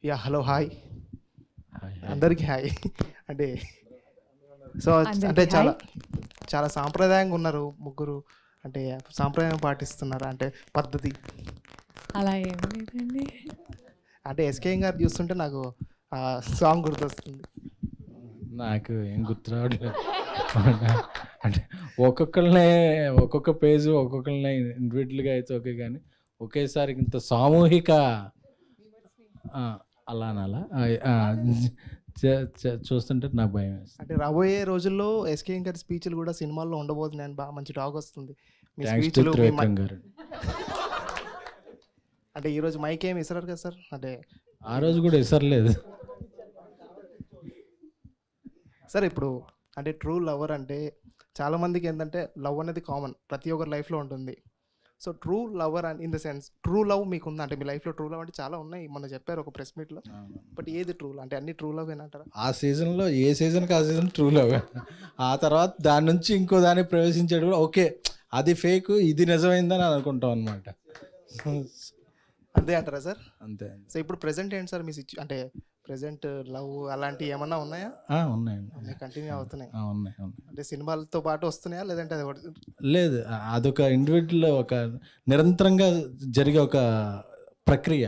Hello hi hi hi. అందరికీ hi. అంటే so అందరికీ అంటే చాలా హాయ్. చాలా సాంప్రదాయంగా ఉన్నారు ముగ్గురు. అంటే సాంప్రదాయం పాటిస్తున్నారు అంటే పద్ధతి. అలా ఏం లేదండి. అంటే ఎస్కేఎం గారు చూస్తుంటే నాకు ఆ సాంగ్ గుర్తొస్తుంది. నాకు ఏం గుర్తు రావట్లేదు. అంటే ఒక్కొక్క పేజ్ ఒక్కొక్కరినే ఇండివిజువల్గా అయితే ఓకే, కానీ ఒకేసారి ఇంత సామూహిక ఆ, అలా అనాలా చూస్తుంటే నాకు భయం వేస్తుంది. అంటే రాబోయే రోజుల్లో ఎస్కేఎం గారి స్పీచ్లు కూడా సినిమాల్లో ఉండబోతున్నాయని బాగా మంచి టాక్ వస్తుంది. మీ థ్యాంక్స్ టు స్పీచ్లు త్రివిక్రమ్ గారు. అంటే ఈరోజు మైక్ ఏమి ఇస్తారు కదా సార్. అంటే ఆ రోజు కూడా ఇసరలేదు. సార్ ఇప్పుడు అంటే ట్రూ లవర్ అంటే చాలామందికి ఏంటంటే లవ్ అనేది కామన్, ప్రతి ఒక్కరి లైఫ్లో ఉంటుంది. So true lover and in the sense true love మీకు ఉందా? అంటే మీ లైఫ్లో ట్రూ లవ్ అంటే చాలా ఉన్నాయి, మొన్న చెప్పారు ఒక ప్రెస్ మీట్లో. బట్ ఏది ట్రూ? అంటే అన్ని ట్రూ లవ్ ఏనంటారా? ఆ సీజన్లో ఏ సీజన్కి ఆ సీజన్ ట్రూ లవ్. ఆ తర్వాత దాని నుంచి ఇంకో దాన్ని ప్రవేశించాడు కూడా ఓకే, అది ఫేక్, ఇది నిజమైందని అనుకుంటాం అనమాట. అంతే అంటారా సార్? అంతే. సో ఇప్పుడు ప్రెసెంట్ ఏంటి సార్ మీ అంటే ప్రెసెంట్ లవ్ అలాంటివి ఏమన్నా ఉన్నాయా? ఉన్నాయండి. కంటిన్యూ అవుతున్నాయి ఉన్నాయి. అంటే సినిమాలతో పాటు వస్తున్నాయా లేదంటే అది ఒకటి? లేదు, అదొక ఇండివిజువల్, ఒక నిరంతరంగా జరిగే ఒక ప్రక్రియ.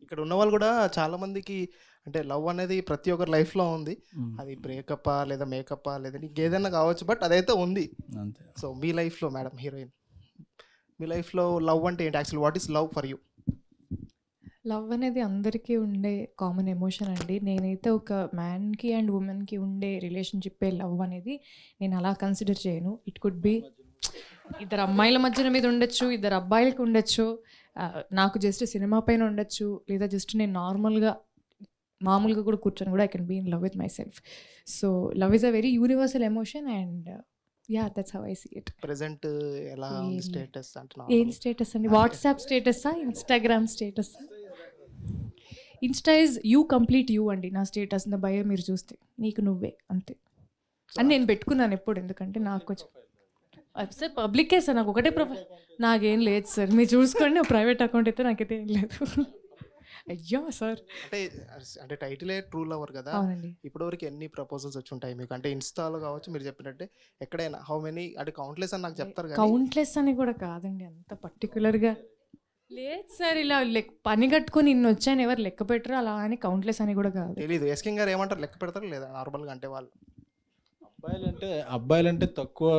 ఇక్కడ ఉన్న వాళ్ళు కూడా చాలా మందికి అంటే లవ్ అనేది ప్రతి ఒక్కరి లైఫ్లో ఉంది. అది బ్రేకప్పా లేదా మేకప్పా లేదా ఇంకేదైనా కావచ్చు, బట్ అదైతే ఉంది. అంతే. సో మీ లైఫ్లో మేడం హీరోయిన్, మీ లైఫ్లో లవ్ అంటే ఏంటి? Actual what is love for you? Love అనేది అందరికీ ఉండే కామన్ ఎమోషన్ అండి. నేనైతే ఒక మ్యాన్కి అండ్ ఉమెన్కి ఉండే రిలేషన్షిప్పే లవ్ అనేది నేను అలా కన్సిడర్ చేయను. ఇట్ కుడ్ బి ఇద్దరు అమ్మాయిల మధ్యన మీద ఉండొచ్చు, ఇద్దరు అబ్బాయిలకి ఉండొచ్చు, నాకు జస్ట్ సినిమా పైన ఉండొచ్చు, లేదా జస్ట్ నేను మామూలుగా కూడా కూర్చొని కూడా I can be in love with myself. So love is a very universal emotion and that's how I see it. Present ఎలా ఉంది స్టేటస్? ఏం స్టేటస్ అండి? వాట్సాప్ స్టేటసా, ఇన్స్టాగ్రామ్ స్టేటసా? Insta is you complete you అండి. నా status నా bio మీరు చూస్తే నీకు నువ్వే అంతే అని నేను పెట్టుకున్నాను ఎప్పుడు. ఎందుకంటే నాకు కొంచెం సార్ పబ్లికే సార్, నాకు ఒకటే ప్రొఫైల్, నాకేం లేదు సార్, మీరు చూసుకోండి. ప్రైవేట్ అకౌంట్ అయితే నాకైతే ఏం లేదు. అయ్యో సార్. అంటే అంటే టైటిలే ట్రూ లవర్ కదా. అవునండి. ఇప్పటివరకు ఎన్ని ప్రపోజల్స్ వచ్చి ఉంటాయి మీకు? అంటే ఇన్స్టాలో కావచ్చు, మీరు చెప్పినట్టే ఎక్కడైనా హౌ మెనీ? అంటే కౌంట్లెస్ అని నాకు చెప్తారు కానీ కౌంట్లెస్ అని కూడా కాదండి, అంత పర్టికులర్గా లేదు సార్. ఇలా పని కట్టుకొని ఇన్ని వచ్చాయని ఎవరు లెక్క పెట్టరు, అలా అని కౌంట్లెస్ అని కూడా కాదు. తెలీదు. ఎస్కింగ్ గారు ఏమంటారు, లెక్క పెడతారు లేదా నార్మల్గా? అంటే వాళ్ళు అబ్బాయిలంటే తక్కువ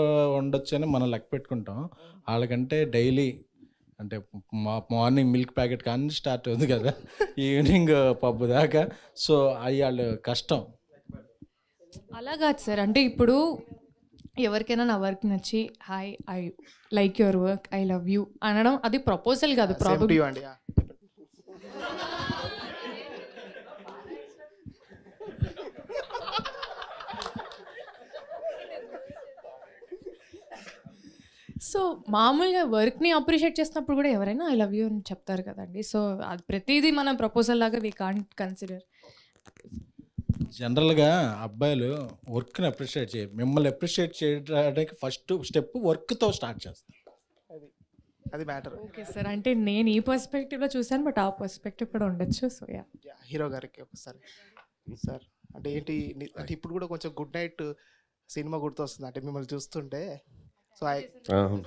ఉండొచ్చు అని మనం లెక్క పెట్టుకుంటాం. వాళ్ళకంటే డైలీ అంటే మార్నింగ్ మిల్క్ ప్యాకెట్ కానీ స్టార్ట్ అవుతుంది కదా, ఈవినింగ్ పబ్బు దాకా. సో అవి వాళ్ళు కష్టం. అలా కాదు సార్. అంటే ఇప్పుడు ఎవరికైనా నా వర్క్ నచ్చి hi I like your work, I love you అనడం అది ప్రపోజల్ కాదు. సేమ్ టు ప్రాబ్లమ్ యూ అండి. సో మామూలుగా వర్క్ని అప్రిషియేట్ చేసినప్పుడు కూడా ఎవరైనా ఐ లవ్ యూ అని చెప్తారు కదండి. సో అది ప్రతిదీ మనం ప్రపోజల్ లాగా వీ కాంట్ కన్సిడర్. జనరల్గా అబ్బాయిలు వర్క్ని అప్రిషియేట్ చేయరు. మిమ్మల్ని అప్రిషియేట్ చేయడానికి ఫస్ట్ స్టెప్ వర్క్తో స్టార్ట్ చేస్తారు. అది మ్యాటర్. ఓకే సార్, అంటే నేను ఈ పర్స్పెక్టివ్లో చూసాను, బట్ ఆ పర్స్పెక్టివ్ కూడా ఉండొచ్చు. సో హీరో గారికి ఒకసారి సార్ అంటే ఏంటి అంటే ఇప్పుడు కూడా కొంచెం గుడ్ నైట్ సినిమా గుర్తొస్తుంది అంటే మిమ్మల్ని చూస్తుంటే. సో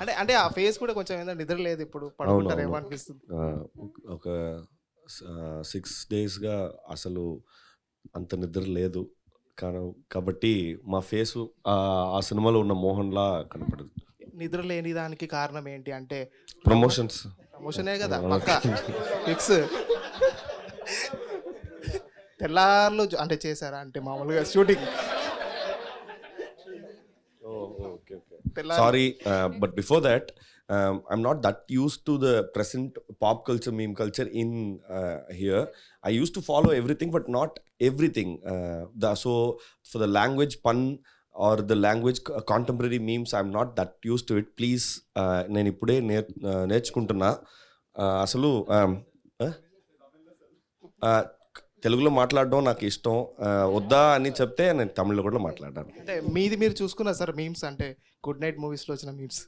అంటే అంటే ఆ ఫేస్ కూడా కొంచెం ఏంటంటే నిద్ర లేదు, ఇప్పుడు పడుకుంటారు ఏమో అనిపిస్తుంది. ఒక 6 daysగా అసలు అంత నిద్ర లేదు కాబట్టి మా ఫేసు ఆ సినిమాలో ఉన్న మోహన్లా కనపడదు. నిద్ర లేని దానికి కారణం ఏంటి అంటే ప్రమోషనే కదా పక్కా ఫిక్స్. తెల్లార్లు అంటే చేశారా అంటే మామూలుగా shooting? Sorry, but before that, I'm not that used to the present pop culture, meme culture in here. I used to follow everything, but not everything. So for the language pun or the language contemporary memes, I'm not that used to it. Please, నేను ఇప్పుడే నేర్చుకుంటున్నా. అసలు తెలుగులో మాట్లాడడం నాకు ఇష్టం. వద్దా అని చెప్తే నేను తమిళ్లో కూడా మాట్లాడాను. అంటే మీది మీరు చూసుకున్నారు సార్ మీమ్స్? అంటే గుడ్ నైట్ మూవీస్లో వచ్చిన మీమ్స్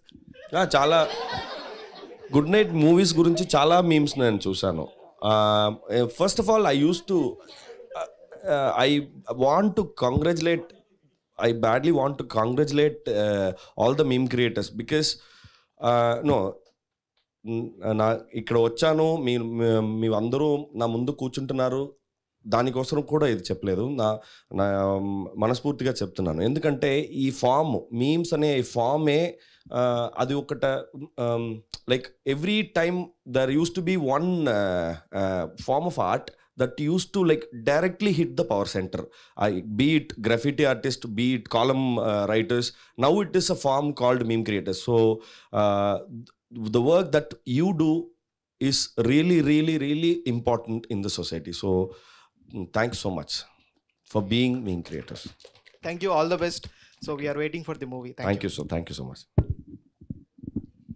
చాలా గుడ్ నైట్ మూవీస్ గురించి చాలా మీమ్స్ నేను చూశాను. First of all, I want to congratulate. I badly want to congratulate all the meme creators because no, నా ఇక్కడ వచ్చాను, మీ అందరూ నా ముందు కూర్చుంటున్నారు, దానికోసం కూడా ఇది చెప్పలేదు, నా మనస్ఫూర్తిగా చెప్తున్నాను. ఎందుకంటే ఈ ఫామ్ మీమ్స్ అనే ఈ ఫామే అది ఒకట like every time there used to be one form of art that used to like directly hit the power center, be it graffiti artist, be it column writers. Now it is a form called meme creators. So the work that you do is really, really, really important in the society. So thanks so much for being meme creators. Thank you, all the best. So we are waiting for the movie. Thank you so much.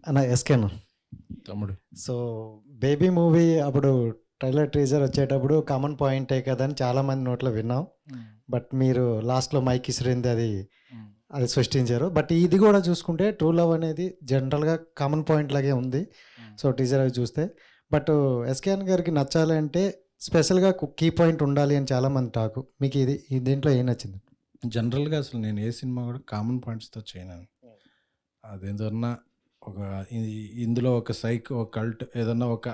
అన్న ఎస్కేనా తమ్ముడు. So baby movie అప్పుడు trailer teaser వచ్చేటప్పుడు common పాయింటే కదా అని చాలామంది నోట్లో విన్నాం. బట్ మీరు లాస్ట్లో మైక్ ఇసిరింది అది సృష్టించారు. బట్ ఇది కూడా చూసుకుంటే ట్రూ లవ్ అనేది జనరల్గా కామన్ పాయింట్ లాగే ఉంది. సో టీజర్ అవి చూస్తే బట్ ఎస్కేఎన్ గారికి నచ్చాలి అంటే స్పెషల్గా కీ పాయింట్ ఉండాలి అని చాలామంది టాకు. మీకు ఇది దీంట్లో ఏం నచ్చింది? జనరల్గా అసలు నేను ఏ సినిమా కూడా కామన్ పాయింట్స్తో చేయను. అదేదన్నా ఒక ఇందులో ఒక సైక్, ఒక కల్ట్, ఏదన్నా ఒక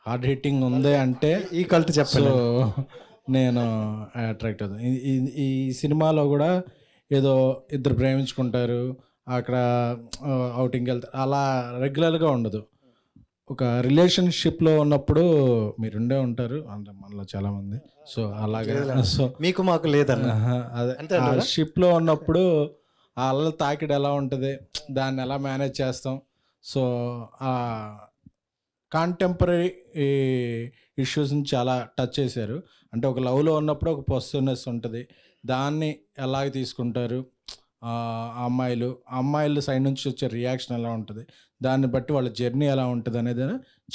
హార్డ్ హిట్టింగ్ ఉంది అంటే ఈ కల్ట్ చెప్పాను నేను అట్రాక్ట్ అవుతాను. ఈ సినిమాలో కూడా ఏదో ఇద్దరు ప్రేమించుకుంటారు, అక్కడ అవుటింగ్కి వెళ్తారు, అలా రెగ్యులర్గా ఉండదు. ఒక రిలేషన్షిప్లో ఉన్నప్పుడు మీరుండే ఉంటారు అంటే మనలో చాలామంది. సో అలాగే సో మీకు మాకు లేదన్న అదే షిప్లో ఉన్నప్పుడు ఆ అల్ల తాకిడి ఎలా ఉంటుంది, దాన్ని ఎలా మేనేజ్ చేస్తాం. సో కాంటెంపరీ ఇష్యూస్ని చాలా టచ్ చేశారు. అంటే ఒక లవ్లో ఉన్నప్పుడు ఒక పొసిటివ్నెస్ ఉంటుంది, దాన్ని ఎలాగ తీసుకుంటారు అమ్మాయిల సైడ్ నుంచి వచ్చే రియాక్షన్ ఎలా ఉంటుంది, దాన్ని బట్టి వాళ్ళ జర్నీ ఎలా ఉంటుంది అనేది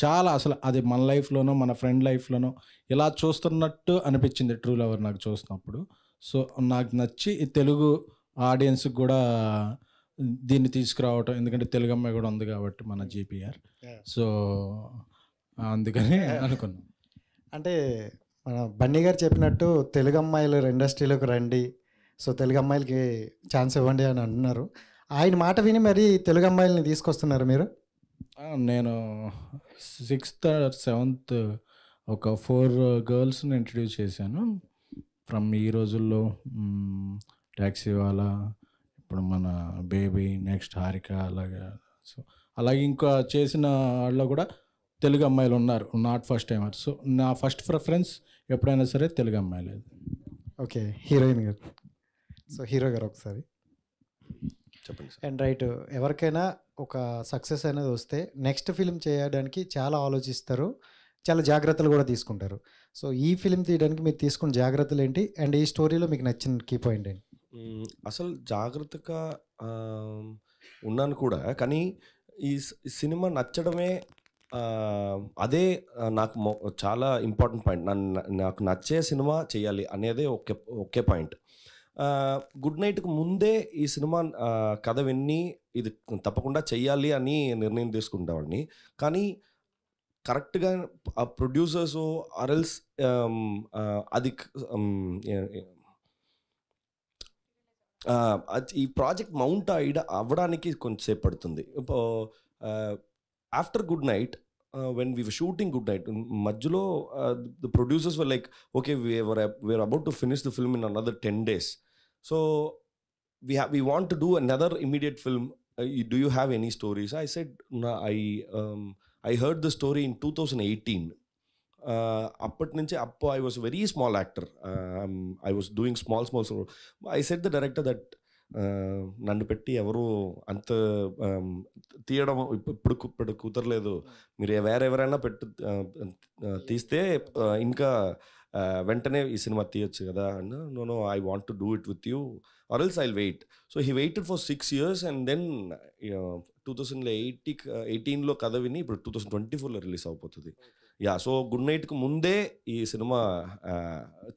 చాలా అసలు అది మన లైఫ్లోనో మన ఫ్రెండ్ లైఫ్లోనో ఇలా చూస్తున్నట్టు అనిపించింది ట్రూ లవర్ నాకు చూస్తున్నప్పుడు. సో నాకు నచ్చి ఈ తెలుగు ఆడియన్స్కి కూడా దీన్ని తీసుకురావటం, ఎందుకంటే తెలుగు అమ్మాయి కూడా ఉంది కాబట్టి మన జీపీఆర్. సో అందుకని అనుకున్నాం. అంటే మన బన్నీ గారు చెప్పినట్టు తెలుగు అమ్మాయిలు ఇండస్ట్రీలోకి రండి, సో తెలుగు అమ్మాయిలకి ఛాన్స్ ఇవ్వండి అని అంటున్నారు. ఆయన మాట విని మరి తెలుగు అమ్మాయిలని తీసుకొస్తున్నారు మీరు? నేను 6th or 7th ఒక 4 గర్ల్స్ని ఇంట్రడ్యూస్ చేశాను ఫ్రమ్ ఈ రోజుల్లో. ట్యాక్సీ వాళ్ళ, ఇప్పుడు మన బేబీ, నెక్స్ట్ హారిక, అలాగే ఇంకా చేసిన వాళ్ళు కూడా తెలుగు అమ్మాయిలు ఉన్నారు, నాట్ ఫస్ట్ టైమర్. సో నా ఫస్ట్ ప్రిఫరెన్స్ ఎప్పుడైనా సరే తెలుగు అమ్మాయిలు. ఓకే, హీరోయిన్ గారు. సో హీరో గారు ఒకసారి చెప్పండి. అండ్ రైట్, ఎవరికైనా ఒక సక్సెస్ అనేది వస్తే నెక్స్ట్ ఫిలిం చేయడానికి చాలా ఆలోచిస్తారు, చాలా జాగ్రత్తలు కూడా తీసుకుంటారు. సో ఈ ఫిలిం తీయడానికి మీరు తీసుకున్న జాగ్రత్తలు ఏంటి, అండ్ ఈ స్టోరీలో మీకు నచ్చిన కీ పాయింట్ ఏంటి? అసలు జాగ్రత్తగా ఉన్నాను కూడా, కానీ ఈ సినిమా నచ్చడమే అదే నాకు చాలా ఇంపార్టెంట్ పాయింట్. నాకు నచ్చే సినిమా చేయాలి అనేదే ఒకే పాయింట్. గుడ్ నైట్కి ముందే ఈ సినిమా కథ విన్ని ఇది తప్పకుండా చెయ్యాలి అని నిర్ణయం తీసుకుంటావాడిని. కానీ కరెక్ట్గా ఆ ప్రొడ్యూసర్స్ ఆర్ఎల్స్ అది ఈ ప్రాజెక్ట్ మౌంట్ అవ్వడానికి కొంచెంసేపు పడుతుంది. After good night, when we were shooting Good Night, మధ్యలో the producers were like, okay, we're about to finish the film in another 10 days, so we want to do another immediate film. Do you have any stories? I said, no, I heard the story in 2018. అప్పటి నుంచి I was a very small actor. I was doing small I said the director that నన్ను పెట్టి ఎవరు అంత తీయడం ఇప్పుడు కుదరలేదు, మీరు ఎవరైనా తీస్తే ఇంకా వెంటనే ఈ సినిమా తీయొచ్చు కదా అన్న. No, I want to do it with you or else I'll wait. So he waited for 6 years and then 2018లో కథ విని ఇప్పుడు 2024లో రిలీజ్ అయిపోతుంది. యా, సో గుడ్ నైట్కి ముందే ఈ సినిమా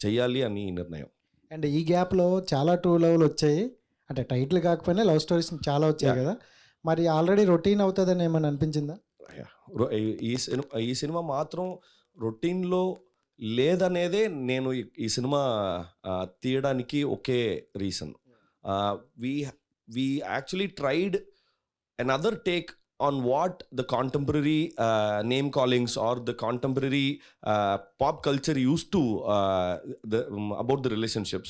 చెయ్యాలి అని నిర్ణయం. అండ్ ఈ గ్యాప్లో చాలా ట్రూ లవ్లు వచ్చాయి, అంటే టైటిల్ కాకపోయినా లవ్ స్టోరీస్ చాలా వచ్చాయి కదా, మరి ఆల్రెడీ రొటీన్ అవుతుందని ఏమని అనిపించిందా? ఈ సినిమా మాత్రం రొటీన్లో లేదనేదే నేను ఈ సినిమా తీయడానికి ఒకే reason. We actually tried another take on what the contemporary name callings or the contemporary pop culture used to about the relationships,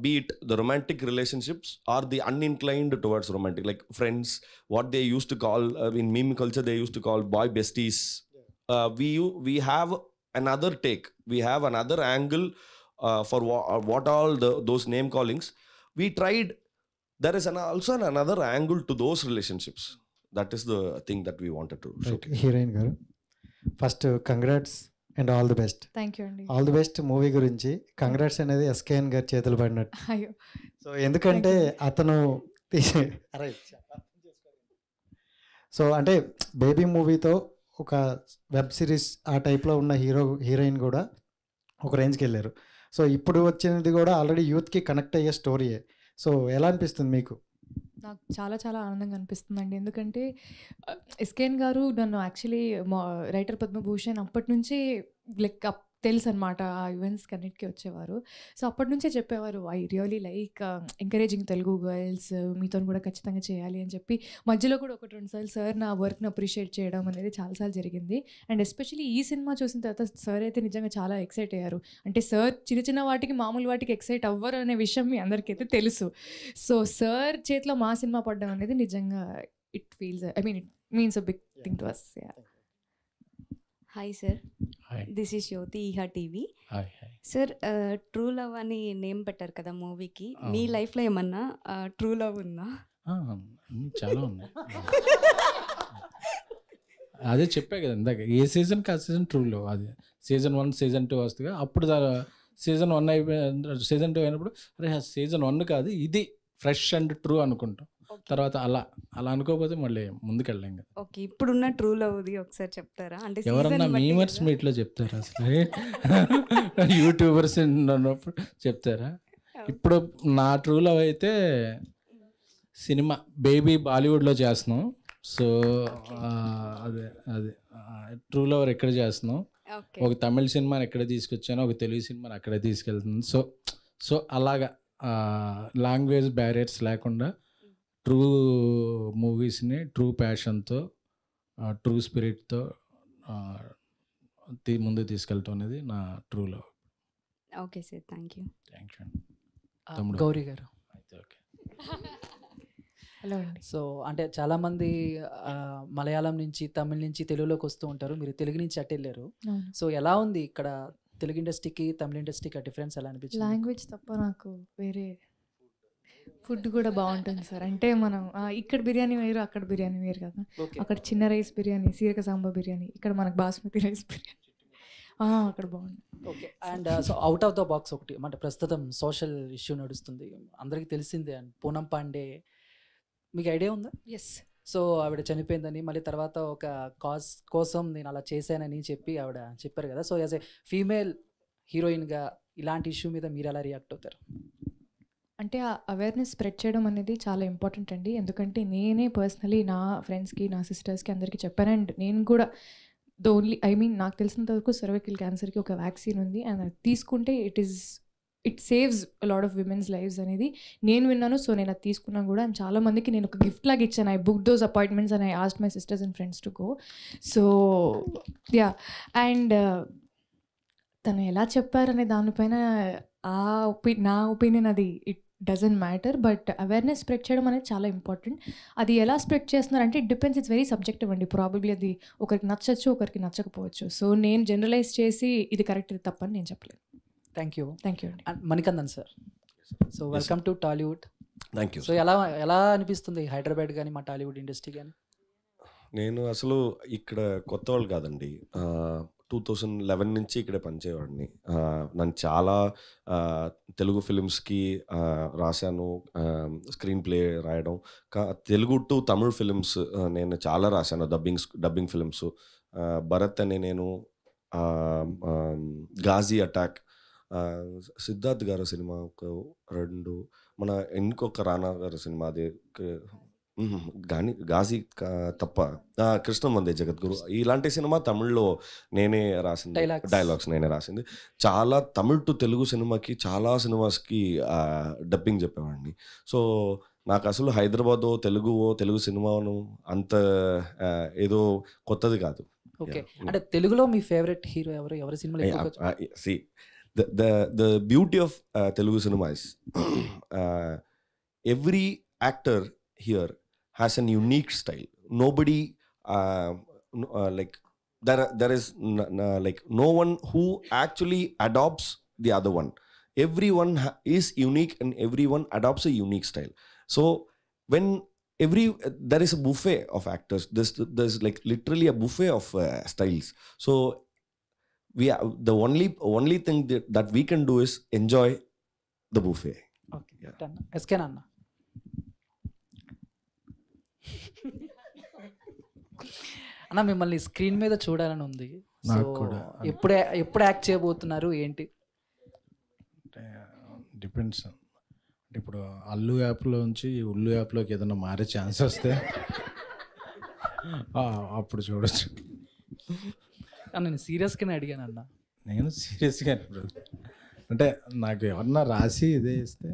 be it the romantic relationships or the uninclined towards romantic, like friends, what they used to call in meme culture they used to call boy besties. We have another take, we have another angle for what all those name callings we tried. There is also another angle to those relationships. That is the thing that we wanted to show. Heroine గారు, first congrats and all the best. Thank you అండి. All the best movie గురించి. Congrats అనేది SKN గారి చేతులు పడినట్టు. అయ్యో, so ఎందుకంటే అతను సో అంటే బేబీ మూవీతో ఒక వెబ్ సిరీస్ ఆ టైప్లో ఉన్న హీరోయిన్ కూడా ఒక రేంజ్కి వెళ్ళారు. సో ఇప్పుడు వచ్చినది కూడా ఆల్రెడీ యూత్కి కనెక్ట్ అయ్యే స్టోరీయే. సో ఎలా అనిపిస్తుంది మీకు? నాకు చాలా చాలా ఆనందంగా అనిపిస్తుందండి. ఎందుకంటే ఎస్కేఎన్ గారు నన్ను యాక్చువల్లీ రైటర్ పద్మభూషణ్ అప్పటి నుంచి లైక్ తెలుసు అనమాట. ఆ ఈవెంట్స్కి అన్నిటికీ వచ్చేవారు. సో అప్పటి నుంచే చెప్పేవారు, I really like encouraging Telugu girls, మీతో కూడా ఖచ్చితంగా చేయాలి అని చెప్పి. మధ్యలో కూడా 1-2 సార్లు సార్ నా వర్క్ని అప్రిషియేట్ చేయడం అనేది చాలాసార్లు జరిగింది. అండ్ ఎస్పెషల్లీ ఈ సినిమా చూసిన తర్వాత సార్ అయితే నిజంగా చాలా ఎక్సైట్ అయ్యారు. అంటే సార్ చిన్న చిన్న వాటికి మామూలు వాటికి ఎక్సైట్ అవ్వరు అనే విషయం మీ అందరికైతే తెలుసు. సో సార్ చేతిలో మా సినిమా పడడం అనేది నిజంగా it feels, I mean it means a big thing to us. Hi sir, Hi. This is Jyothi, ఈహా TV. Hi, hi. Sir, true love అని నేమ్ పెట్టారు కదా మూవీకి. మీ లైఫ్లో ఏమన్నా ట్రూ లవ్ ఉందా? అన్నీ చాలా ఉన్నాయి. అదే చెప్పా కదా ఇందాక, ఏ సీజన్కి ఆ సీజన్ ట్రూలో. అది సీజన్ 1 సీజన్ 2 వస్తుంది. అప్పుడు సీజన్ 1 సీజన్ 2 అయినప్పుడు అరే సీజన్ 1 కాదు ఇది ఫ్రెష్ అండ్ ట్రూ అనుకుంటాం. తర్వాత అలా అనుకోకపోతే మళ్ళీ ముందుకెళ్ళాం కదా. ఓకే, ఇప్పుడున్న ట్రూ లవ్ది ఒకసారి చెప్తారా? అంటే ఎవరన్నా మీమర్స్ మీట్లో చెప్తారా అసలు? యూట్యూబర్స్ ఉన్నప్పుడు చెప్తారా? ఇప్పుడు నా ట్రూ లవ్ అయితే సినిమా బేబీ బాలీవుడ్లో చేస్తున్నాం. సో అదే ట్రూ లవర్ ఎక్కడ చేస్తున్నాం. ఒక తమిళ సినిమాని ఎక్కడ తీసుకొచ్చానో ఒక తెలుగు సినిమాని అక్కడే తీసుకెళ్తుంది. సో అలాగా లాంగ్వేజ్ బ్యారియర్స్ లేకుండా ట్రూ మూవీస్ని ట్రూ ప్యాషన్తో ట్రూ స్పిరిట్తో ముందుకు తీసుకెళ్తాం అనేది నా true love. Okay sir, thank you. Thank you తమ్ముడు. గౌరీ గారు, అయితే ఓకే. హలో అండి. సో అంటే చాలామంది మలయాళం నుంచి తమిళ నుంచి తెలుగులోకి వస్తూ ఉంటారు. మీరు తెలుగు నుంచి అటు వెళ్ళారు. సో ఎలా ఉంది ఇక్కడ తెలుగు ఇండస్ట్రీకి తమిళ ఇండస్ట్రీకి ఆ డిఫరెన్స్ ఎలా అనిపించింది? లాంగ్వేజ్ తప్ప నాకు వేరే ఫుడ్ కూడా బాగుంటుంది సార్. అంటే మనం ఇక్కడ బిర్యానీ వేరు, అక్కడ బిర్యానీ వేరు కదా. అక్కడ చిన్న రైస్ బిర్యానీ, సీరక సాంబార్ బిర్యానీ, ఇక్కడ మనకు బాస్మతి రైస్ బిర్యానీ అక్కడ బాగుంది. Okay. And so out of the box ఒకటి, అంటే ప్రస్తుతం సోషల్ ఇష్యూ నడుస్తుంది, అందరికీ తెలిసిందే. అండ్ పూనం పాండే, మీకు ఐడియా ఉందా? ఎస్. సో ఆవిడ చనిపోయిందని, మళ్ళీ తర్వాత ఒక కాజ్ కోసం నేను అలా చేశానని చెప్పి ఆవిడ చెప్పారు కదా. సో యాజ్ ఏ ఫీమేల్ హీరోయిన్గా ఇలాంటి ఇష్యూ మీద మీరు ఎలా రియాక్ట్ అవుతారు? అంటే ఆ అవేర్నెస్ స్ప్రెడ్ చేయడం అనేది చాలా ఇంపార్టెంట్ అండి. ఎందుకంటే నేనే పర్సనలీ నా ఫ్రెండ్స్కి, నా సిస్టర్స్కి అందరికీ చెప్పాను. అండ్ నేను కూడా నాకు తెలిసినంత వరకు సర్వైకల్ క్యాన్సర్కి ఒక వ్యాక్సిన్ ఉంది. అండ్ అది తీసుకుంటే it saves lot of women's lives అనేది నేను విన్నాను. సో నేను అది తీసుకున్నాను కూడా. అండ్ చాలా మందికి నేను ఒక గిఫ్ట్ లాగా ఇచ్చాను. I book those appointments and I asked my sisters and friends to go. So and తను ఎలా చెప్పారనే దానిపైన నా ఒపీనియన్ అది it doesn't matter. But awareness spread చేయడం అనేది చాలా ఇంపార్టెంట్. అది ఎలా స్ప్రెడ్ చేస్తున్నారంటే it depends, it's very subjective అండి. ప్రాబబ్లీ అది ఒకరికి నచ్చచ్చు, ఒకరికి నచ్చకపోవచ్చు. సో నేను జనరలైజ్ చేసి ఇది కరెక్ట్, ఇది తప్పని నేను చెప్పలేను. థ్యాంక్ యూ అండి. And Manikandan sir, so welcome to Tollywood. Thank you. So ఎలా అనిపిస్తుంది హైదరాబాద్ కానీ మా టాలీవుడ్ ఇండస్ట్రీ కానీ? నేను అసలు ఇక్కడ కొత్త వాళ్ళు కాదండి. 2011 నుంచి ఇక్కడే పనిచేయవాడిని. నన్ను చాలా తెలుగు ఫిలిమ్స్కి రాశాను, స్క్రీన్ ప్లే రాయడం. తెలుగు టు తమిళ్ ఫిలిమ్స్ నేను చాలా రాశాను, డబ్బింగ్ ఫిలిమ్స్. భరత్ అని నేను, గాజీ అటాక్, సిద్ధార్థ్ గారు సినిమా ఒక 2, మన ఇంకొక రానా గారు సినిమా, అది గాని గాజీ తప్ప కృష్ణం వందే జగద్గురు ఇలాంటి సినిమా తమిళ్లో నేనే రాసింది, డైలాగ్స్ నేనే రాసింది. చాలా తమిళ్ టు తెలుగు సినిమాకి చాలా సినిమాస్కి డబ్బింగ్ చెప్పేవాడిని. సో నాకు అసలు హైదరాబాదో తెలుగు సినిమాను అంత ఏదో కొత్తది కాదు. ఓకే, అంటే తెలుగులో మీ ఫేవరెట్ హీరో ఎవరు, ఎవరి సినిమాలో? See, the beauty of Telugu cinema is every actor here has an unique style. Nobody like there is like no one who actually adopts the other one. Everyone is unique and everyone adopts a unique style. So when there is a buffet of actors, there's like literally a buffet of styles. So the only thing that we can do is enjoy the buffet. Okay, ఎస్కేనా అన్న? అన్న మిమ్మల్ని screen మీద చూడాలని ఉంది. నాకు కూడా. ఎప్పుడు యాక్ట్ చేయబోతున్నారు ఏంటి? డిపెండ్స్. అంటే ఇప్పుడు అల్లు యాప్లో నుంచి ఉల్లు యాప్లోకి ఏదైనా మారే ఛాన్స్ వస్తే అప్పుడు చూడొచ్చు. నేను సీరియస్గానే అడిగాను అన్న. నేను సీరియస్గా ఇప్పుడు అంటే నాకు ఎవరన్నా రాసి ఇదే ఇస్తే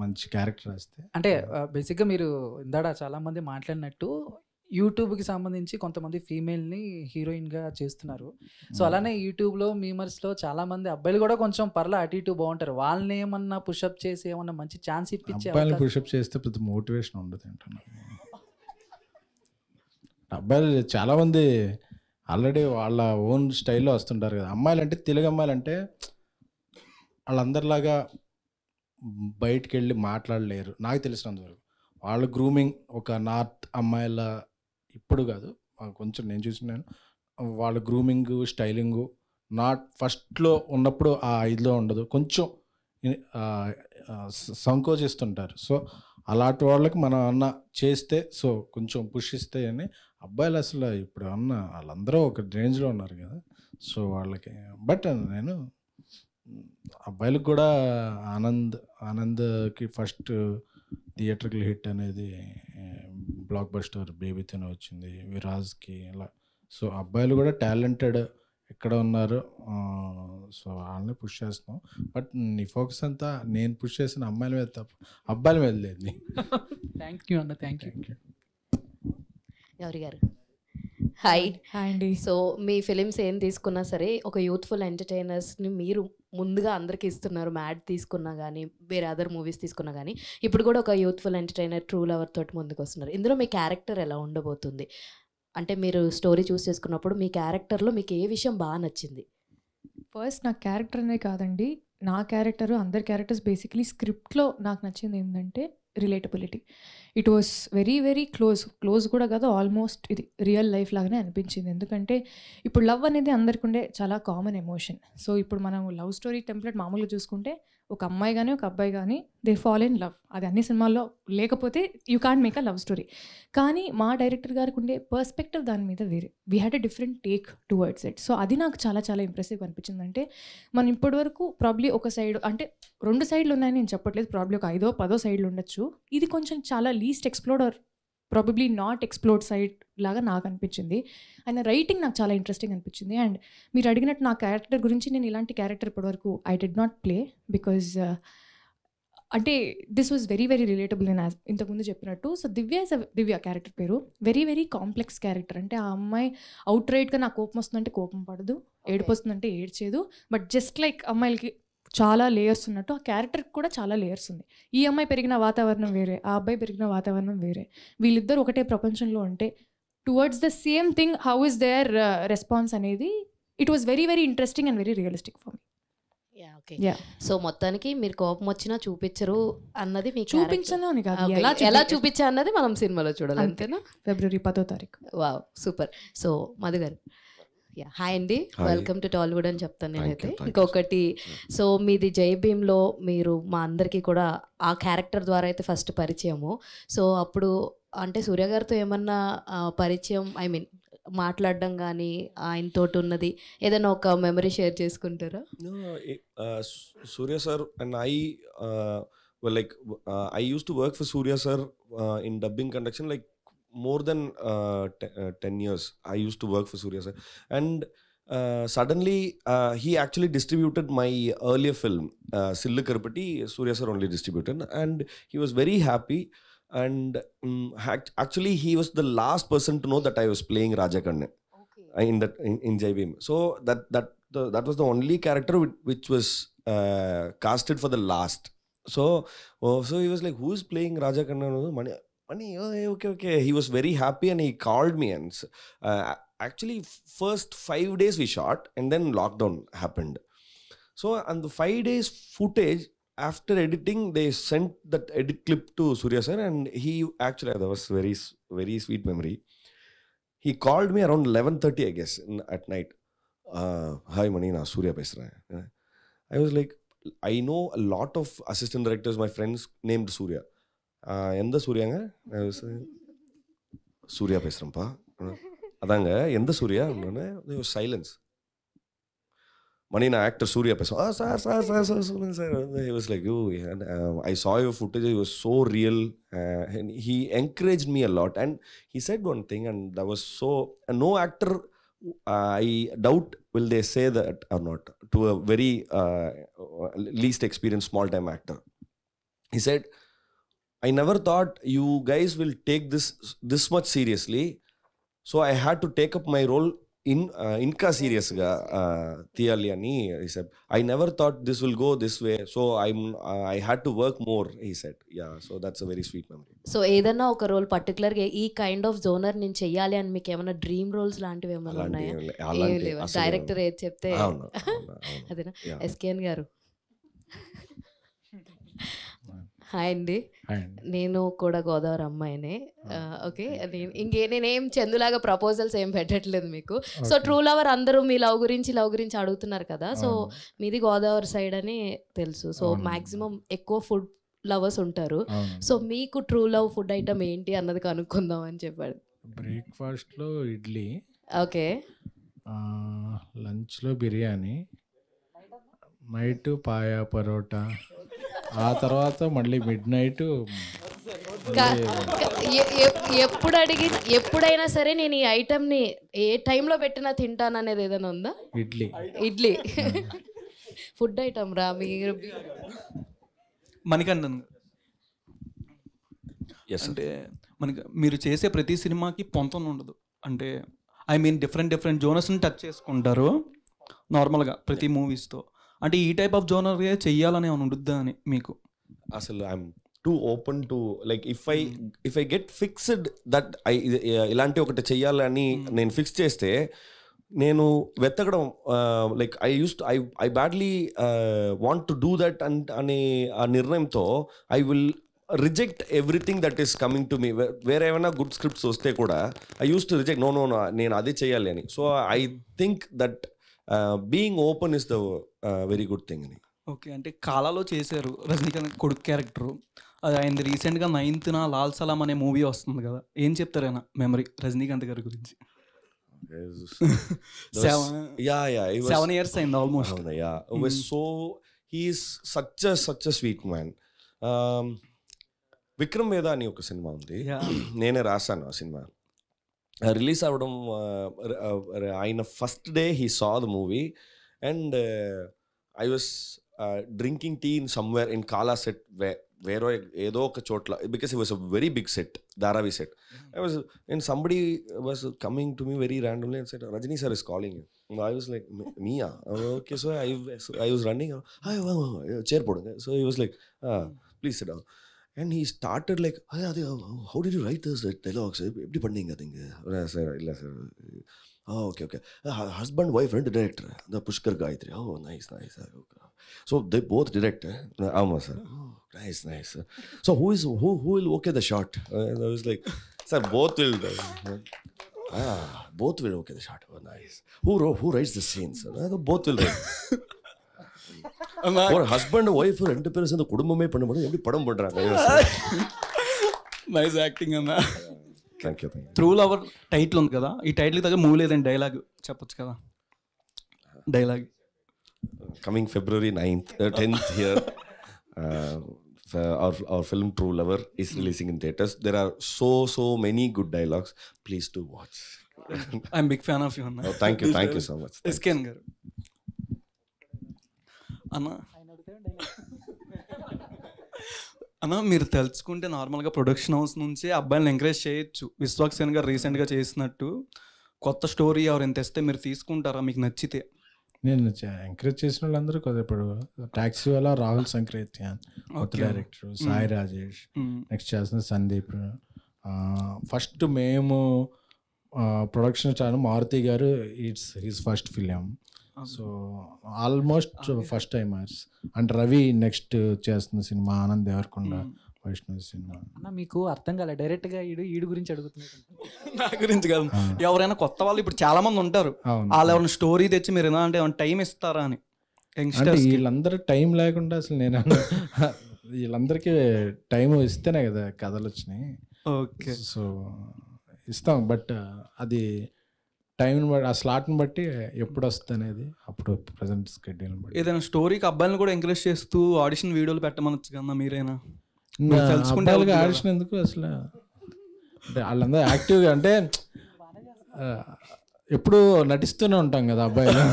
మంచి క్యారెక్టర్ రాస్తే అంటే బేసిక్గా మీరు ఇందాడ చాలామంది మాట్లాడినట్టు యూట్యూబ్కి సంబంధించి కొంతమంది ఫీమేల్ని హీరోయిన్గా చేస్తున్నారు. సో అలానే యూట్యూబ్లో మీమర్స్లో చాలామంది అబ్బాయిలు కూడా కొంచెం పర్లా అటు ఇటు బాగుంటారు. వాళ్ళని ఏమన్నా పుషప్ చేసి ఏమన్నా మంచి ఛాన్స్ ఇప్పించే అబ్బాయిలు పుషప్ చేస్తే పెద్ద మోటివేషన్ ఉండదు అంటున్నాను. అబ్బాయిలు చాలామంది ఆల్రెడీ వాళ్ళ ఓన్ స్టైల్లో వస్తుంటారు కదా. అమ్మాయిలు అంటే తెలుగు అమ్మాయిలు అంటే వాళ్ళందరిలాగా బయటికి వెళ్ళి మాట్లాడలేరు నాకు తెలిసినంతవరకు. వాళ్ళ గ్రూమింగ్ ఒక నార్త్ అమ్మాయిల ఇప్పుడు కాదు, కొంచెం నేను చూసినాను. వాళ్ళ గ్రూమింగ్ స్టైలింగు నాట్ ఫస్ట్లో ఉన్నప్పుడు ఆ ఇదిలో ఉండదు, కొంచెం సంకోచిస్తుంటారు. సో అలాంటి వాళ్ళకి మనం అన్న చేస్తే సో కొంచెం పుష్ ఇస్తే అని అబ్బాయిలు అసలు ఇప్పుడు అన్న వాళ్ళందరూ ఒక రేంజ్లో ఉన్నారు కదా. సో వాళ్ళకి బట్ నేను అబ్బాయిలకు కూడా ఆనంద్కి ఫస్ట్ థియేటర్కి హిట్ అనేది బ్లాక్ బస్టర్ బేబీతోనే వచ్చింది, విరాజ్కి ఇలా. సో అబ్బాయిలు కూడా టాలెంటెడ్ ఎక్కడ ఉన్నారు. సో వాళ్ళని పుష్ చేస్తున్నాం. బట్ నీ ఫోకస్ అంతా నేను పుష్ చేసిన అమ్మాయిల మీద తప్ప అబ్బాయిల మీద లేదు. థ్యాంక్ యూ అన్న, థ్యాంక్ యూ. గౌరీ గారు హాయ్. హాయ్ అండి. సో మీ ఫిలిమ్స్ ఏం తీసుకున్నా సరే ఒక యూత్ఫుల్ ఎంటర్టైనర్స్ని మీరు ముందుగా అందరికీ ఇస్తున్నారు. మ్యాడ్ తీసుకున్నా కానీ వేరే అదర్ మూవీస్ తీసుకున్నా కానీ ఇప్పుడు కూడా ఒక యూత్ఫుల్ ఎంటర్టైనర్ ట్రూ లవర్ తోటి ముందుకు వస్తున్నారు. ఇందులో మీ క్యారెక్టర్ ఎలా ఉండబోతుంది? అంటే మీరు స్టోరీ చూస్ చేసుకున్నప్పుడు మీ క్యారెక్టర్లో మీకు ఏ విషయం బాగా నచ్చింది? ఫస్ట్ నాకు క్యారెక్టర్ అనేది కాదండి, నా క్యారెక్టర్ అందరి క్యారెక్టర్స్ బేసిక్లీ స్క్రిప్ట్లో నాకు నచ్చింది ఏంటంటే relatability. It was very very close కూడా కాదు, ఆల్మోస్ట్ ఇది రియల్ లైఫ్ లాగానే అనిపించింది. ఎందుకంటే ఇప్పుడు లవ్ అనేది అందరికి ఉండే చాలా కామన్ ఎమోషన్. సో ఇప్పుడు మనం లవ్ స్టోరీ టెంప్లెట్ మామూలుగా చూసుకుంటే ఒక అమ్మాయి కానీ ఒక అబ్బాయి కానీ దే ఫాల్ ఇన్ లవ్, అది అన్ని సినిమాల్లో లేకపోతే you can't make a love story. కానీ మా డైరెక్టర్ గారికి ఉండే పర్స్పెక్టివ్ దాని మీద వేరే, we had a different take towards it. So అది నాకు చాలా చాలా ఇంప్రెసివ్గా అనిపించింది. అంటే మనం ఇప్పటి వరకు ప్రాబ్లీ ఒక సైడ్ అంటే 2 సైడ్లు ఉన్నాయని నేను చెప్పట్లేదు, ప్రాబ్లీ ఒక 5ో 10ో సైడ్లు ఉండొచ్చు. ఇది కొంచెం చాలా least explored or probably not explored side లాగా నాకు అనిపించింది. ఆయన రైటింగ్ నాకు చాలా ఇంట్రెస్టింగ్ అనిపించింది. అండ్ మీరు అడిగినట్టు నా క్యారెక్టర్ గురించి, నేను ఇలాంటి క్యారెక్టర్ ఇప్పటివరకు I did not play because అంటే this was very very relatable నేను ఇంతకుముందు చెప్పినట్టు. సో దివ్య క్యారెక్టర్ పేరు వెరీ వెరీ కాంప్లెక్స్ క్యారెక్టర్. అంటే ఆ అమ్మాయి అవుట్ రైట్గా నాకు కోపం వస్తుందంటే కోపం పడదు, ఏడుపు వస్తుందంటే ఏడ్చేదు. బట్ జస్ట్ లైక్ అమ్మాయిలకి చాలా లేయర్స్ ఉన్నట్టు ఆ క్యారెక్టర్కి కూడా చాలా లేయర్స్ ఉంది. ఈ అమ్మాయి పెరిగిన వాతావరణం వేరే, ఆ అబ్బాయి పెరిగిన వాతావరణం వేరే, వీళ్ళిద్దరు ఒకటే ప్రపంచంలో ఉంటే towards the same thing how is their response అనేది it was very very interesting and very realistic for me. Okay, so మొత్తానికి మీరు కోపం వచ్చినా చూపించరు అన్నది మీకు చూపించను అని కాదు, ఎలా చూపించా అన్నది మనం సినిమాలో చూడాలి, అంతేనా? ఫిబ్రవరి 10వ తారీఖు. Wow, super. సో మధు గారు హాయ్ అండి, వెల్కమ్ టు టాలీవుడ్ అని చెప్తాను నేనైతే. ఇంకొకటి, సో మీది జై భీమ్లో మీరు మా అందరికీ కూడా ఆ క్యారెక్టర్ ద్వారా అయితే ఫస్ట్ పరిచయము. సో అప్పుడు అంటే సూర్య గారితో ఏమన్నా పరిచయం, ఐ మీన్ మాట్లాడడం కానీ ఆయనతో ఉన్నది ఏదైనా ఒక మెమరీ షేర్ చేసుకుంటారా? Surya sir and I well, like I used to work for Surya sir in dubbing conduction like more than 10 years. I used to work for Surya sir, and suddenly he actually distributed my earlier film Sillu Karupati. Surya sir only distributed, and he was very happy. And actually he was the last person to know that I was playing Raja Kanne in Jai Bhim. So that was the only character which was casted for the last. So he was like, who is playing Raja Kanne? Mani, oh, okay. He was very happy and he called me, and actually first 5 days we shot, and then lockdown happened. So on the 5 days footage, after editing, they sent that edit clip to Surya sir, and he actually, that was very, very sweet memory. He called me around 11:30, I guess, at night. Hi Mani, na Surya pesra. I was like, I know a lot of assistant directors, my friends named Surya. Endha Suryanga? I was Surya pesrampa. Adanga, endha Surya? There was silence. Mani na actor Surya pesram. Sir. He was like, oh, I saw your footage. It was so real. And he encouraged me a lot. And he said one thing, and that was so. No actor, I doubt, will they say that or not to a very least experienced small time actor. He said, I never thought you guys will take this much seriously, so I had to take up my role inka serious ga tiyali ani. He said, I never thought this will go this way, so I had to work more, he said. Yeah, so that's a very sweet memory. So ఏదన్నా ఒక role పర్టికులర్గా ఈ kind of genre నేను చెయ్యాలి అని మీకు ఏమైనా dream roles లాంటివి ఏమైనా ఉన్నాయా? డైరెక్టర్ ఏది చెప్తే అదేనా? ఎస్కేఎన్ గారు. హాయ్ అండి, నేను కూడా గోదావరి అమ్మాయినే. ఓకే, నేనేం చందులాగా ప్రపోజల్స్ ఏం పెట్టట్లేదు మీకు. సో ట్రూ లవర్ అందరూ మీ లవ్ గురించి అడుగుతున్నారు కదా, సో మీది గోదావరి సైడ్ అని తెలుసు. సో మ్యాక్సిమం ఎక్కువ ఫుడ్ లవర్స్ ఉంటారు. సో మీకు ట్రూ లవ్ ఫుడ్ ఐటమ్ ఏంటి అన్నది కనుక్కుందాం అని చెప్పాడు. బ్రేక్ఫాస్ట్లో ఇడ్లీ, ఓకే, లంచ్లో బిర్యానీ, నైట్ పాయా పరోటా, ఆ తర్వాత మళ్ళీ మిడ్ నైట్. ఎప్పుడైనా సరే నేను ఈ ఐటమ్ని ఏ టైంలో పెట్టినా తింటాను అనేది ఏదైనా ఉందా? ఇడ్లీ ఫుడ్ ఐటమ్ రా మీరు. మణికంఠన్ అంటే మీరు చేసే ప్రతి సినిమాకి పొంతం ఉండదు. అంటే ఐ మీన్ డిఫరెంట్ జోనర్స్ని టచ్ చేసుకుంటారు నార్మల్గా ప్రతి మూవీస్తో. అంటే ఈ టైప్ ఆఫ్ జోనర్ చెయ్యాలని ఏమైనా ఉండుద్దా అని మీకు? అసలు I'm too open to like if I get fixed that ఇలాంటి ఒకటి చెయ్యాలని నేను ఫిక్స్ చేస్తే నేను వెతకడం like I badly want to do that అనే ఆ నిర్ణయంతో I will reject everything that is coming to me. వేరే ఏమైనా గుడ్ స్క్రిప్ట్స్ వస్తే కూడా I use to reject. No నేను అదే చేయాలి అని. So I think that being open is the very good thing అని. ఓకే, అంటే కాలాలో చేశారు రజనీకాంత్ కొడుకు క్యారెక్టరు. అది ఆయన రీసెంట్గా 9th లాల్ సలాం అనే మూవీ వస్తుంది కదా, ఏం చెప్తారు ఆయన మెమరీ రజనీకాంత్ గారి గురించి? 7 years అయింది almost. So he's such a sweet man. Vikram Vedha అని ఒక సినిమా ఉంది, నేనే రాశాను ఆ సినిమా. రిలీజ్ అవ్వడం ఆయన first day he saw the movie, and I was drinking tea in somewhere in Kaala set, వేరే ఏదో ఒక చోట్ల, because it was a very big set, Dharavi set. I was and somebody was coming to me very randomly and said, Rajini sir is calling you. I was like, Mia? Okay, so I was running, chair podunga. So he was like, please sit down. And he started like, how did you write those dialogues? எப்படி பண்ணீங்க அதுங்க? Sir இல்லை sir. Okay. Husband, wife, and director. The Pushkar Gayatri. Oh, nice. So they both direct. Amma sir. Oh, nice. So who will okay the shot? I was like, sir, both will. Both will okay the shot. Oh, nice. Who writes the scenes? Both will write. ஒரு husband wife 2 பேரும் சேர்ந்து குடும்பமே பண்ணும்போது எப்படி படம் பண்றாங்க. Nice acting అన్న. Thank you. True lover title ఉంది కదా, ఈ టైటిల్ దగ్గర మూవీ లేదని డైలాగ్ చెప్పొచ్చు కదా? Dialogue coming February 10th here. our film True Lover is releasing in theaters. There are so many good dialogues. Please do watch. I'm big fan of you అన్న. Oh, thank you so much. SKN గారు అన్న మీరు తెలుసుకుంటే నార్మల్గా production house నుంచి అబ్బాయిని encourage చేయొచ్చు. విశ్వాక్ సేన్ గారు రీసెంట్గా చేసినట్టు కొత్త స్టోరీ ఎవరైనా తెస్తే మీరు తీసుకుంటారా మీకు నచ్చితే? నేను ఎంకరేజ్ చేసిన వాళ్ళందరూ కదా, ఇప్పుడు టాక్సీ వల్ల రాహుల్ సంక్రేత్యాన్ కొత్త డైరెక్టర్, సాయి రాజేష్, నెక్స్ట్ చేస్తున్న సందీప్. ఫస్ట్ మేము ప్రొడక్షన్ స్టార్ మారుతి గారు, it's his first film. So almost first timers. And Ravi next చేస్తున్న సినిమా ఆనంద్ దేవరకొండ వైష్ణవి సినిమా. అన్న మీకు అర్థం కాలే, డైరెక్ట్గా ఈడు గురించి అడుగుతున్నాడు. నా గురించి కాదు, ఎవరైనా కొత్త వాళ్ళు ఇప్పుడు చాలా మంది ఉంటారు, వాళ్ళు ఎవరైనా స్టోరీ తెచ్చి మీరు ఎలా అంటే ఏమైనా టైం ఇస్తారా అని. అంటే వీళ్ళందరూ టైం లేకుండా అసలు నేను వీళ్ళందరికీ టైం ఇస్తేనే కదా కథలు వచ్చినాయి. ఓకే, సో ఇస్తాం, బట్ అది టైంని బట్టి, ఆ స్లాట్ని బట్టి ఎప్పుడు వస్తుంది అనేది అప్పుడు ప్రజెంట్ స్కెడ్యూల్ బట్టి. ఏదైనా స్టోరీకి అబ్బాయిలను కూడా ఎంకరేజ్ చేస్తూ ఆడిషన్ వీడియోలు పెట్టమనొచ్చు కదా మీరైనా? అబ్బాయిలుగా ఆడిషన్ ఎందుకు అసలు? అంటే వాళ్ళందరూ యాక్టివ్గా, అంటే ఎప్పుడు నటిస్తూనే ఉంటాం కదా అబ్బాయిలు.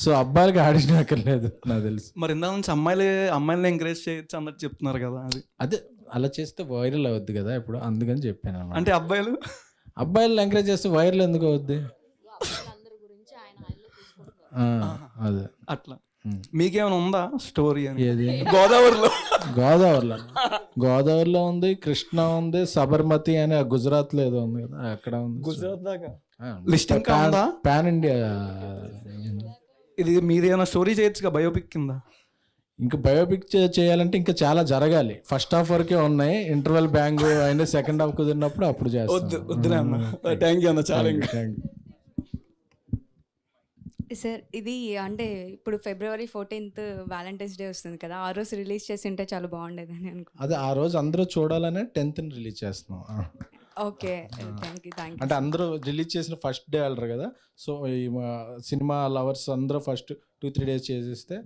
సో అబ్బాయిలకి ఆడిషన్ అక్కర్లేదు నాకు తెలుసు. మరి ఇందా నుంచి అమ్మాయిలను ఎంకరేజ్ చేయొచ్చు అన్నట్టు చెప్తున్నారు కదా, అదే అలా చేస్తే వైరల్ అవుద్ది కదా ఇప్పుడు, అందుకని చెప్పాను అన్నమాట. అంటే అబ్బాయిలు ఎంకరేజ్ చేస్తే వైరల్ ఎందుకు అవుద్ది? అదే అట్లా. మీకేమైనా ఉందా స్టోరీ? ఏది? గోదావరిలో ఉంది, కృష్ణ ఉంది, సబర్మతి అని గుజరాత్ లో ఏదో ఉంది కదా, అక్కడ ఉంది. గుజరాత్ దాకా లిస్టింగ్ పాన్ ఇండియా. ఇది మీది ఏమైనా స్టోరీ చేయొచ్చుగా బయోపిక్ కింద? ఇంకా బయోపిక్ చేయాలంటే ఇంకా చాలా జరగాలి. ఫస్ట్ హాఫ్ వరకే ఉన్నాయి, ఇంటర్వెల్ బ్యాంగ్ అయినా సెకండ్ హాఫ్ కుదిరినప్పుడు అప్పుడు వద్దులే అన్న. థ్యాంక్ యూ అన్న, చాలా. సార్ ఇది అంటే ఇప్పుడు February 14th వ్యాలంటైన్స్ డే వస్తుంది కదా, ఆ రోజు రిలీజ్ చేసి ఉంటే చాలా బాగుండేదని అనుకుంటున్నాను. అదే ఆ రోజు అందరూ చూడాలనే 10th రిలీజ్ చేస్తున్నాం. Okay, thank you. అంటే అందరూ రిలీజ్ చేసిన ఫస్ట్ డే వెళ్ళరు కదా, సో ఈ సినిమా లవర్స్ అందరూ ఫస్ట్ 2-3 days చేసేస్తే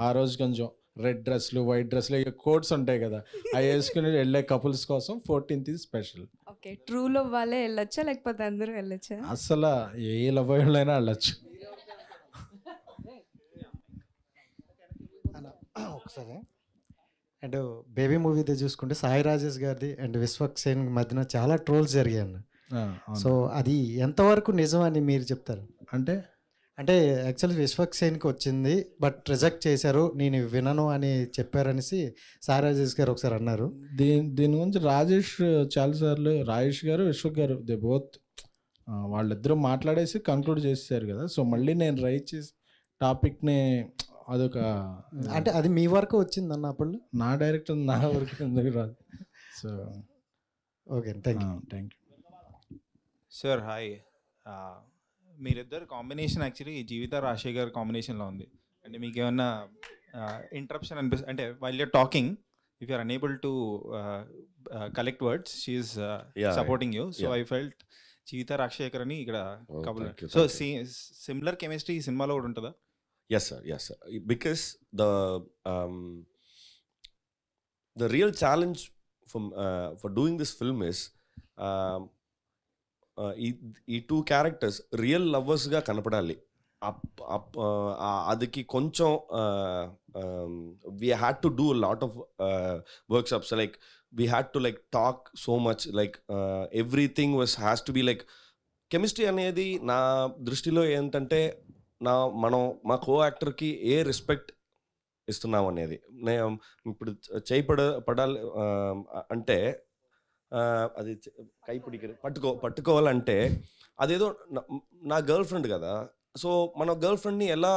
ఆ రోజు కొంచెం రెడ్ డ్రెస్లు, వైట్ డ్రెస్లు, కోడ్స్ ఉంటాయి కదా, అవి వేసుకుని వెళ్ళే కపుల్స్ కోసం 14th special. Okay, true love వాళ్ళే వెళ్ళొచ్చా లేకపోతే అందరూ వెళ్ళొచ్చా? అసలు ఏ లవ్ అయినా వెళ్ళచ్చు. ఒకసారి అండ్ బేబీ మూవీతో చూసుకుంటే సాయి రాజేష్ గారిది అండ్ విశ్వక్ సేన్ మధ్యన చాలా ట్రోల్స్ జరిగాయి. సో అది ఎంతవరకు నిజం అని మీరు చెప్తారు? అంటే యాక్చువల్లీ విశ్వక్ సేన్కి వచ్చింది, బట్ రిజెక్ట్ చేశారు, నేను వినను అని చెప్పారనేసి సాయి రాజేష్ గారు ఒకసారి అన్నారు. దీని గురించి రాజేష్ చాలాసార్లు, రాజేష్ గారు, విశ్వక్ గారు, దే బోత్ వాళ్ళిద్దరూ మాట్లాడేసి కంక్లూడ్ చేశారు కదా. సో మళ్ళీ నేను రైట్ చేసి టాపిక్ని అదొక, అంటే అది మీ వరకు వచ్చింది అన్నప్పుడు నా డైరెక్టర్ నా వరకు ఎందుకు రాదు. So okay, thank you. Sir hi, మీరిద్దరు కాంబినేషన్ యాక్చువల్లీ జీవిత రాజశేఖర్ కాంబినేషన్లో ఉంది. అంటే మీకు ఏమన్నా ఇంటరప్షన్ అనిపిస్తుంది అంటే while you're talking, if you're unable to collect words, she is supporting you. So I felt Jeevitha Rajasekhar అని ఇక్కడ కబుల్. సో సిమిలర్ కెమిస్ట్రీ ఈ సినిమాలో కూడా ఉంటుందా? Yes sir, because the real challenge for doing this film is ఈ 2 characters రియల్ లవర్స్ గా కనపడాలి. అదికి కొంచెం we had to do a lot of workshops, like we had to like talk so much, like everything has to be like chemistry అనేది నా దృష్టిలో ఏంటంటే మనం మా కో యాక్టర్కి ఏ రెస్పెక్ట్ ఇస్తున్నాం అనేది. ఇప్పుడు పడాలి అంటే అది కైపిడికి పట్టుకోవాలంటే అదేదో నా గర్ల్ ఫ్రెండ్ కదా, సో మన గర్ల్ ఫ్రెండ్ని ఎలా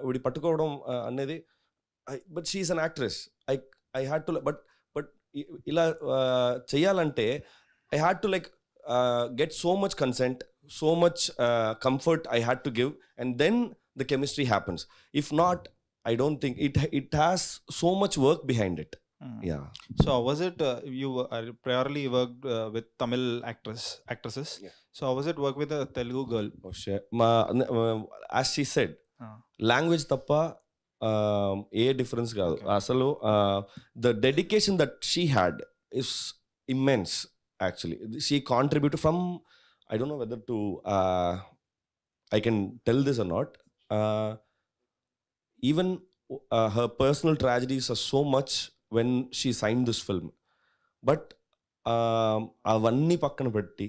వీడి పట్టుకోవడం అనేది, but she's an actress, I had to but ఇలా చేయాలంటే I had to like get so much consent, so much comfort I had to give, and then the chemistry happens. If not, I don't think it has so much work behind it. Yeah. So how was it, you priorly worked with Tamil actresses? Yeah. So how was it work with a Telugu girl? Oh shit. As she said, language tappa a difference కాదు అసలు. The dedication that she had is immense actually. She contribute from, I don't know whether to I can tell this or not. Even her personal tragedies are so much when she signed this film. But avanni pakkana petti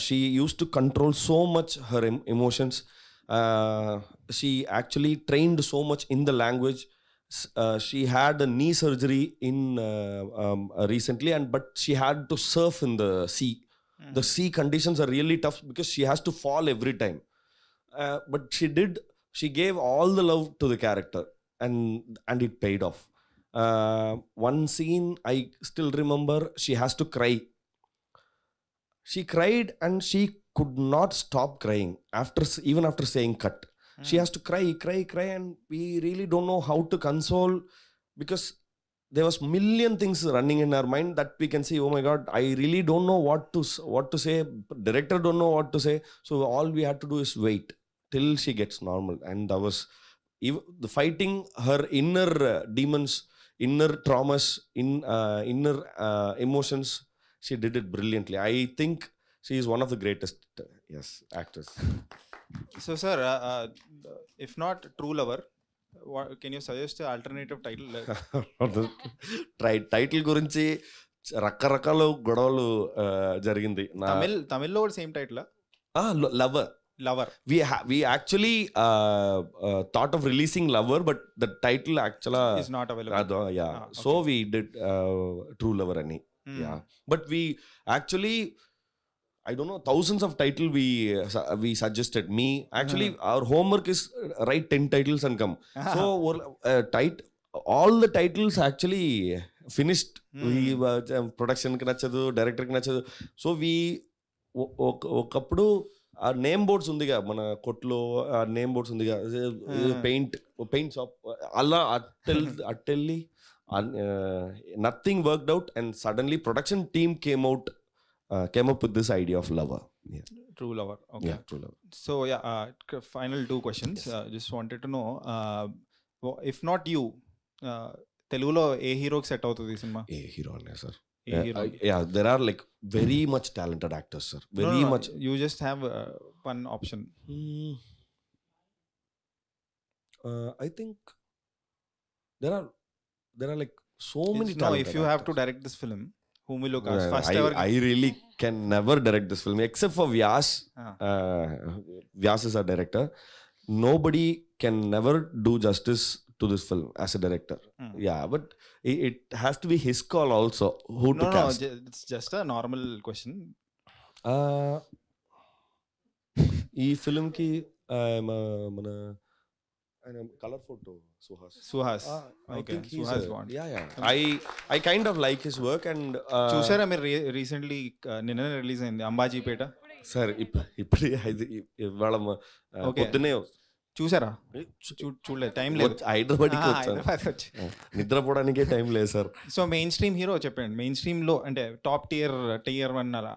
she used to control so much her emotions. She actually trained so much in the language. She had a knee surgery in recently, but she had to surf in the sea. The sea conditions are really tough because she has to fall every time. But she gave all the love to the character, and it paid off. One scene I still remember, she has to cry. She cried and she could not stop crying even after saying cut. She has to cry, and we really don't know how to console, because there was million things running in our mind that we can say, oh my god, I really don't know what to say, director don't know what to say. So all we had to do is wait till she gets normal. And that was the fighting her inner demons, inner traumas, inner emotions. She did it brilliantly. I think she is one of the greatest actors. So sir, if not True Lover, can you suggest an alternative title? Title గురించి రకరకాల గొడవలు జరిగింది. తమిళ్లో కూడా same title, lover. We actually thought of releasing Lover, but the title actually is not available. Okay. So we did True Lover ani. Yeah, but we actually, I don't know, thousands of titles we suggested. Me actually, our homework is write 10 titles and come. So all the titles actually finished. We production ki nachadu, director ki nachadu. So we ఒకప్పుడు ఆ name boards ఉందిగా మన కొట్లో, ఆ name boards ఉందిగా, paint shop, అలా అట్టెళ్ళి nothing worked out, and suddenly production team came up with this idea of Lover. True Lover. Okay. Yeah, True Lover. So final two questions. Just wanted to know, if not you, తెలుగులో ఏ హీరోకి set అవుతుంది ఈ cinema? ఏ hero అనే sir? there are like very much talented actors, sir. Very much. You just have one option. I think there are like so many talented if you have to direct this film, whom will you cast? First ever. I really can never direct this film except for Vyas. Vyas is our director. Nobody can never do justice to this film as a director. Yeah, but it has to be his call also who to cast. No, it's just a normal question. ఈ film కి మన colour photo Suhas. Okay, Suhas Bond. Yeah. I kind of like his work, and చూసారా మీరు recently నిన్ననే release అయింది Ambajipeta? Sir ఇప్పుడు ఇవాళ పొద్దునే చూసారా? చూడలేదు, టైం లేదు. హైదరాబాద్కి వచ్చి నిద్రపోవడానికే టైం లేదు sir. So main stream hero చెప్పండి, మెయిన్ స్ట్రీమ్ లో అంటే టాప్ టియర్ 1 అలా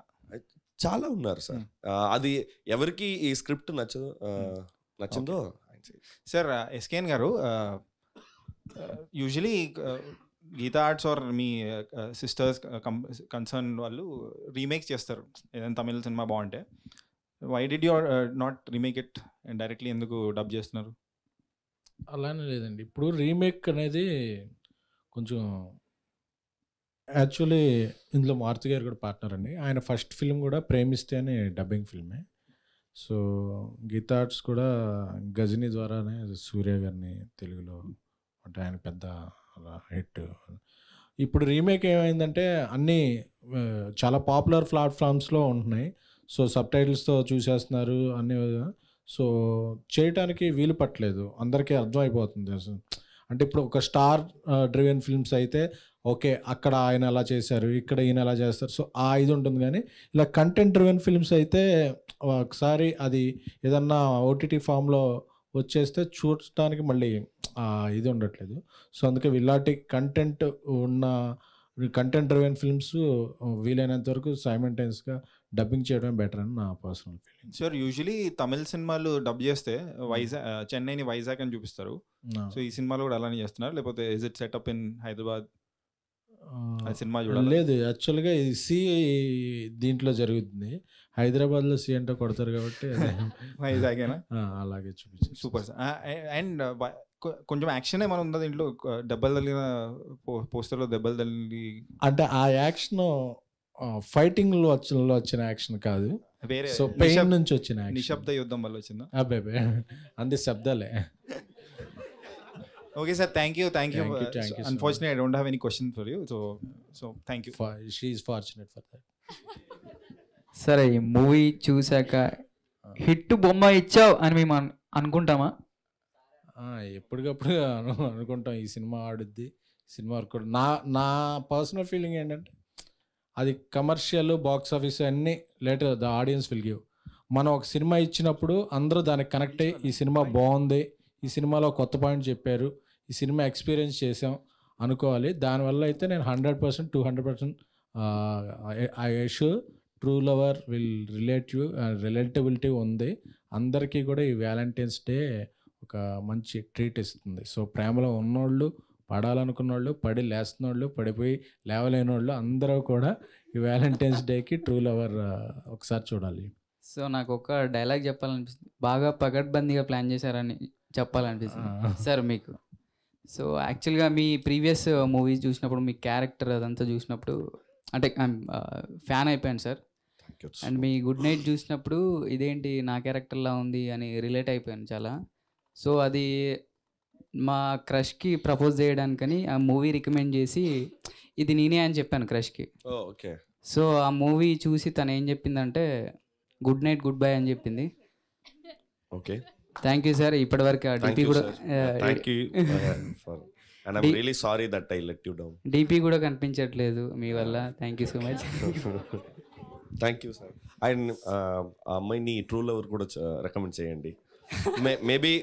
చాలా ఉన్నారు సార్. అది ఎవరికి ఈ స్క్రిప్ట్ నచ్చిందో. సార్ ఎస్కేఎన్ గారు, యూజువలీ గీతా ఆర్ట్స్ ఆర్ మీ సిస్టర్స్ కన్సర్న్ వాళ్ళు రీమేక్స్ చేస్తారు ఏదైనా తమిళ సినిమా బాగుంటే. Why did you not remake it and directly ఎందుకు డబ్ చేస్తున్నారు? అలానే లేదండి, ఇప్పుడు రీమేక్ అనేది కొంచెం యాక్చువల్లీ ఇందులో మారుతి గారు కూడా పార్ట్నర్ అండి. ఆయన ఫస్ట్ ఫిల్మ్ కూడా ప్రేమిస్తే అనే డబ్బింగ్ ఫిల్మే. సో గీతా ఆర్ట్స్ కూడా గజనీ ద్వారానే సూర్య గారిని తెలుగులో అంటే ఆయన పెద్ద అలా హిట్. ఇప్పుడు రీమేక్ ఏమైందంటే అన్నీ చాలా పాపులర్ ప్లాట్ఫామ్స్లో ఉంటున్నాయి. సో సబ్ టైటిల్స్తో చూసేస్తున్నారు అన్నీ. సో చేయటానికి వీలు పట్టలేదు, అందరికీ అర్థమైపోతుంది. అంటే ఇప్పుడు ఒక స్టార్ డ్రివెన్ ఫిల్మ్స్ అయితే ఓకే అక్కడ ఆయన అలా చేశారు, ఇక్కడ ఈయన అలా చేస్తారు, సో ఆ ఇది ఉంటుంది. కానీ ఇలా కంటెంట్ డ్రివెన్ ఫిల్మ్స్ అయితే ఒకసారి అది ఏదన్నా ఓటీటీ ఫామ్లో వచ్చేస్తే చూడటానికి మళ్ళీ ఇది ఉండట్లేదు. సో అందుకే ఇలాంటి కంటెంట్ ఉన్న కంటెంట్ డ్రివెన్ ఫిల్మ్స్ వీలైనంత వరకు సైమల్టేనియస్గా డబ్బింగ్ చేయడం బెటర్ అని నా పర్సనల్ ఫీలింగ్. సార్ యూజువలీ తమిళ సినిమాలు డబ్ చేస్తే చెన్నైని వైజాగ్ అని చూపిస్తారు. సో ఈ సినిమాలో కూడా అలానే చేస్తున్నారు, లేకపోతే is it setup in Hyderabad? Cinema చూడాలి. లేదు, యాక్చువల్గా ఇది సి దీంట్లో జరుగుతుంది. హైదరాబాద్లో సి అంటే కొడతారు కాబట్టి వైజాగేనా? అలాగే చూపించారు. Super sir. అండ్ కొంచెం యాక్షన్ ఏమైనా ఉందా దీంట్లో? దెబ్బలు తగిలిన పోస్టర్లో దెబ్బలు తగిలి అంటే ఆ యాక్షన్ ఫైటింగ్లో వచ్చిన యాక్షన్ కాదు, వేరే సో పెయిన్ నుంచి వచ్చిన యాక్షన్. నిశ్శబ్ద యుద్ధం వల్ల వచ్చిందా? అబ్బాయి అంతే శబ్దాలే. Okay sir, thank you. Thank you so Unfortunately, I don't have any question for you. So thank you. She is fortunate for that. సరే, ఈ మూవీ చూశాక హిట్ బొమ్మ ఇచ్చావు అని మేము అనుకుంటామా? ఎప్పటికప్పుడు అనుకుంటాం ఈ సినిమా ఆడుద్ది, సినిమా వర్క్. నా పర్సనల్ ఫీలింగ్ ఏంటంటే అది కమర్షియల్, బాక్స్ ఆఫీస్ అన్నీ later the audience will give. మనం ఒక సినిమా ఇచ్చినప్పుడు అందరూ దానికి కనెక్ట్ అయ్యి ఈ సినిమా బాగుంది, ఈ సినిమాలో కొత్త పాయింట్ చెప్పారు, ఈ సినిమా ఎక్స్పీరియన్స్ చేసాం అనుకోవాలి. దానివల్ల అయితే నేను 100%, 200% I sure true lover will relatability ఉంది. అందరికీ కూడా ఈ వ్యాలంటైన్స్ డే ఒక మంచి ట్రీట్ ఇస్తుంది. సో ప్రేమలో ఉన్నోళ్ళు, పడాలనుకున్నోళ్ళు, పడి లేస్తున్నోళ్ళు, పడిపోయి లేవలేని వాళ్ళు అందరూ కూడా ఈ వ్యాలంటైన్స్ డేకి ట్రూ లవర్ ఒకసారి చూడాలి. సో నాకు ఒక డైలాగ్ చెప్పాలనిపిస్తుంది, బాగా పకడ్బందీగా ప్లాన్ చేశారని చెప్పాలనిపిస్తుంది సార్ మీకు. సో యాక్చువల్గా మీ ప్రీవియస్ మూవీస్ చూసినప్పుడు మీ క్యారెక్టర్ అదంతా చూసినప్పుడు అంటే ఫ్యాన్ అయిపోయాను sir. And me good night చూసినప్పుడు ఇదేంటి నా క్యారెక్టర్లా ఉంది అని రిలేట్ అయిపోయాను చాలా. సో అది మా క్రష్కి ప్రపోజ్ చేయడానికని ఆ మూవీ రికమెండ్ చేసి ఇది నేనే అని చెప్పాను క్రష్కి. ఓకే. సో ఆ మూవీ చూసి తను ఏం చెప్పిందంటే గుడ్ నైట్ గుడ్ బై అని చెప్పింది. Okay, thank you sir. ఇప్పటివరకు డిపి కూడా డిపి కూడా కనిపించట్లేదు మీ వల్ల. Thank you so much. Thank you sir. And ఆ అమ్మాయిని ట్రూ లవర్ కూడా రికమెండ్ చేయండి. మేబీ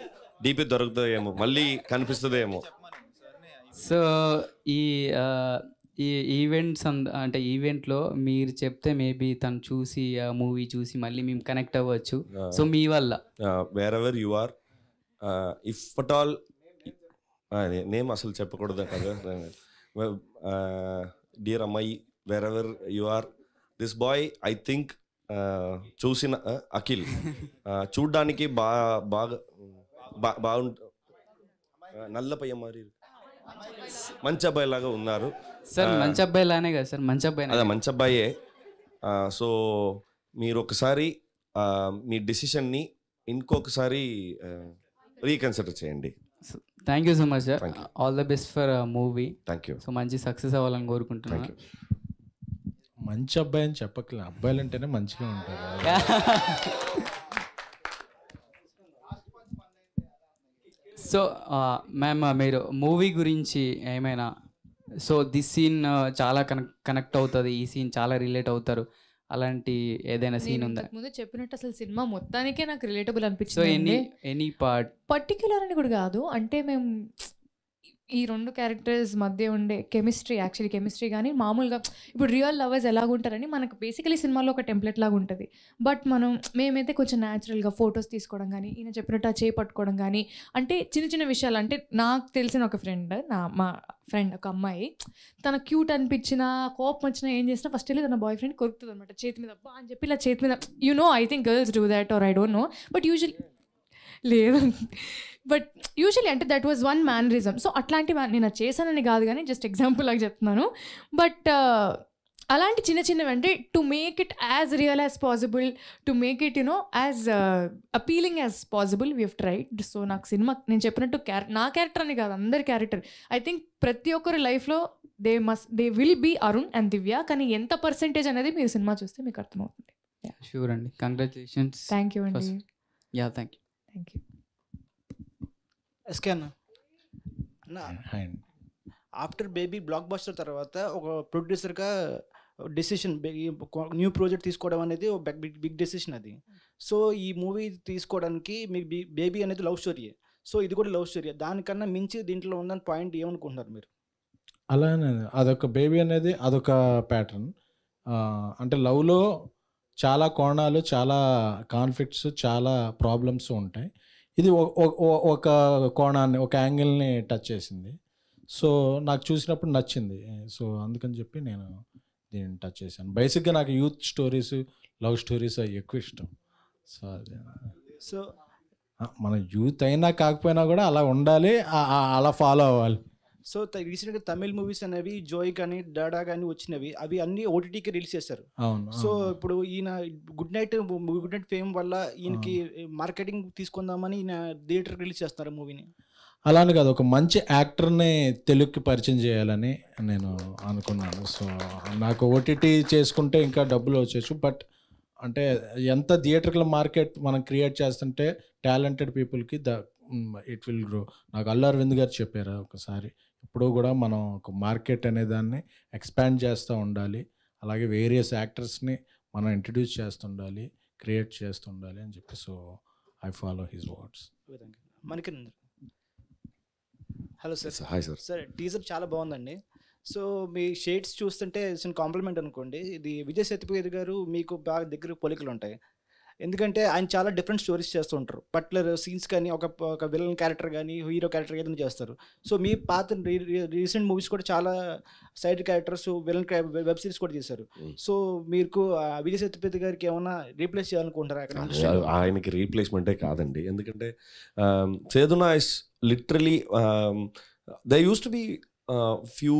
డిపి దొరుకుతుందేమో, మళ్ళీ కనిపిస్తుందేమో. సో ఈ ఈవెంట్స్ అంటే ఈవెంట్లో మీరు చెప్తే మేబీ తను చూసి ఆ మూవీ చూసి మళ్ళీ మేము కనెక్ట్ అవ్వచ్చు. సో మీ వల్ల wherever you are, if at all name అసలు చెప్పకూడదు కదా. డియర్ అమ్మాయి, wherever you are, this boy I think చూసిన అఖిల్ చూడ్డానికి బాగుంటు నల్ల పయ్య మరి మంచి అబ్బాయి లాగా ఉన్నారు సార్. మంచి అబ్బాయి లానే కదా సార్, మంచి అబ్బాయి. అదే మంచి అబ్బాయే. సో మీరు ఒకసారి మీ డెసిషన్ని ఇంకొకసారి రీకన్సిడర్ చేయండి. Thank you so much sir. All the best for movie. Thank you. So మంచి సక్సెస్ అవ్వాలని కోరుకుంటున్నాను. మంచి అబ్బాయి అని చెప్పట్లేదు, అబ్బాయిలు అంటేనే మంచిగా ఉంటారు. సో మ్యామ్, మీరు మూవీ గురించి ఏమైనా, సో దిస్ సీన్ చాలా కనెక్ట్ అవుతుంది, ఈ సీన్ చాలా రిలేట్ అవుతారు, అలాంటి ఏదైనా సీన్ ఉందా? ముందు చెప్పినట్టు అసలు సినిమా మొత్తానికే నాకు రిలేటబుల్ సో అనిపించింది. ఎనీ పార్ట్ పర్టిక్యులర్ అని కూడా కాదు, అంటే మేము ఈ రెండు క్యారెక్టర్స్ మధ్య ఉండే కెమిస్ట్రీ, యాక్చువల్లీ కెమిస్ట్రీ కానీ మామూలుగా ఇప్పుడు రియల్ లవర్స్ ఎలాగుంటారని మనకు బేసికలీ సినిమాలో ఒక టెంప్లెట్ లాగా ఉంటుంది. బట్ మేమైతే కొంచెం న్యాచురల్గా ఫొటోస్ తీసుకోవడం కానీ, ఈయన చెప్పినట్టు ఆ చేయి పట్టుకోవడం కానీ, అంటే చిన్న చిన్న విషయాలు. అంటే నాకు తెలిసిన ఒక ఫ్రెండ్, మా ఫ్రెండ్ ఒక అమ్మాయి, తన క్యూట్ అనిపించిన, కోపం వచ్చినా ఏం చేసినా ఫస్ట్ వెళ్ళి తన బాయ్ ఫ్రెండ్ కొరుకుతుంది అనమాట చేతి మీద, బా అని చెప్పి ఇలా చేతి మీద. I think girls do that or I don't know, but usually లేదు, బట్ యూజువల్లీ అంటే that was one mannerism. So అట్లాంటివి నేను అది చేశానని కాదు కానీ జస్ట్ ఎగ్జాంపుల్ లాగా చెప్తున్నాను. బట్ అలాంటి చిన్న చిన్నవి అంటే to make it as real as possible, to make it as appealing as possible we have tried. So నాకు సినిమా నేను చెప్పినట్టు నా క్యారెక్టర్ అని కాదు, అందరి క్యారెక్టర్. ఐ థింక్ ప్రతి ఒక్కరి లైఫ్లో they will be Arun and Divya, కానీ ఎంత పర్సెంటేజ్ అనేది మీరు సినిమా చూస్తే మీకు అర్థమవుతుంది. షూర్ అండి, కంగ్రాచులేషన్స్. థ్యాంక్ యూ అండి. Yeah, thank you. Thank you. SK అన్న, ఆఫ్టర్ బేబీ బ్లాక్ బస్టర్ తర్వాత ఒక ప్రొడ్యూసర్గా డెసిషన్, న్యూ ప్రాజెక్ట్ తీసుకోవడం అనేది బిగ్ డెసిషన్ అది. సో ఈ మూవీ తీసుకోవడానికి మీకు బేబీ అనేది లవ్ స్టోరీ, సో ఇది కూడా లవ్ స్టోరీ. దానికన్నా మించి దీంట్లో ఉన్న పాయింట్ ఏమనుకుంటున్నారు మీరు? అలానే అదొక బేబీ అనేది అదొక ప్యాటర్న్. అంటే లవ్లో చాలా కోణాలు, చాలా కాన్ఫ్లిక్ట్స్, చాలా ప్రాబ్లమ్స్ ఉంటాయి. ఇది ఒక కోణాన్ని, ఒక యాంగిల్ని టచ్ చేసింది. సో నాకు చూసినప్పుడు నచ్చింది. సో అందుకని చెప్పి నేను దీన్ని టచ్ చేశాను. బేసిక్గా నాకు యూత్ స్టోరీస్, లవ్ స్టోరీస్ అవి ఎక్కువ ఇష్టం. సో అదే సో మన యూత్ అయినా కాకపోయినా కూడా అలా ఉండాలి, అలా ఫాలో అవ్వాలి. సో రీసెంట్గా తమిళ్ మూవీస్ అనేవి జోయ్ కానీ డాడా కానీ వచ్చినవి, అవి అన్ని ఓటీటీకి రిలీజ్ చేశారు. అవును. సో ఇప్పుడు ఈయన గుడ్ నైట్ ఫేమ్ వల్ల ఈయనకి మార్కెటింగ్ తీసుకుందామని ఈయన థియేటర్కి రిలీజ్ చేస్తున్నారు మూవీని. అలానే కాదు, ఒక మంచి యాక్టర్ని తెలుగుకి పరిచయం చేయాలని నేను అనుకున్నాను. సో నాకు ఓటీటీ చేసుకుంటే ఇంకా డబ్బులు వచ్చేచ్చు. బట్ అంటే ఎంత థియేటర్ల మార్కెట్ మనం క్రియేట్ చేస్తుంటే టాలెంటెడ్ పీపుల్కి ఇట్ విల్ గ్రో. నాకు అల్లు అరవింద్ గారు చెప్పారు ఒకసారి, ఇప్పుడు కూడా మనం ఒక మార్కెట్ అనే దాన్ని ఎక్స్పాండ్ చేస్తూ ఉండాలి, అలాగే వేరియస్ యాక్టర్స్ని మనం ఇంట్రడ్యూస్ చేస్తుండాలి, క్రియేట్ చేస్తుండాలి అని చెప్పి. So I follow his words. మనకి hello sir. Hi sir. Sir teaser చాలా బాగుందండి. సో మీ షేడ్స్ చూస్తుంటే చిన్న కాంప్లిమెంట్ అనుకోండి, ఇది విజయ్ సేతుపతి గారు మీకు బాగా దగ్గర పోలికలు ఉంటాయి. ఎందుకంటే ఆయన చాలా డిఫరెంట్ స్టోరీస్ చేస్తూ ఉంటారు. పర్టికులర్ సీన్స్ కానీ ఒక విలన్ క్యారెక్టర్ కానీ హీరో క్యారెక్టర్ ఏదైనా చేస్తారు. సో మీ పాత రీసెంట్ మూవీస్ కూడా చాలా side characters, villain web series కూడా చేశారు. సో మీకు విజయ్ సేతుపతి గారికి ఏమైనా రీప్లేస్ చేయాలనుకుంటారా? ఆయనకి రీప్లేస్మెంటే కాదండి, ఎందుకంటే సేదునా is literally they use to be few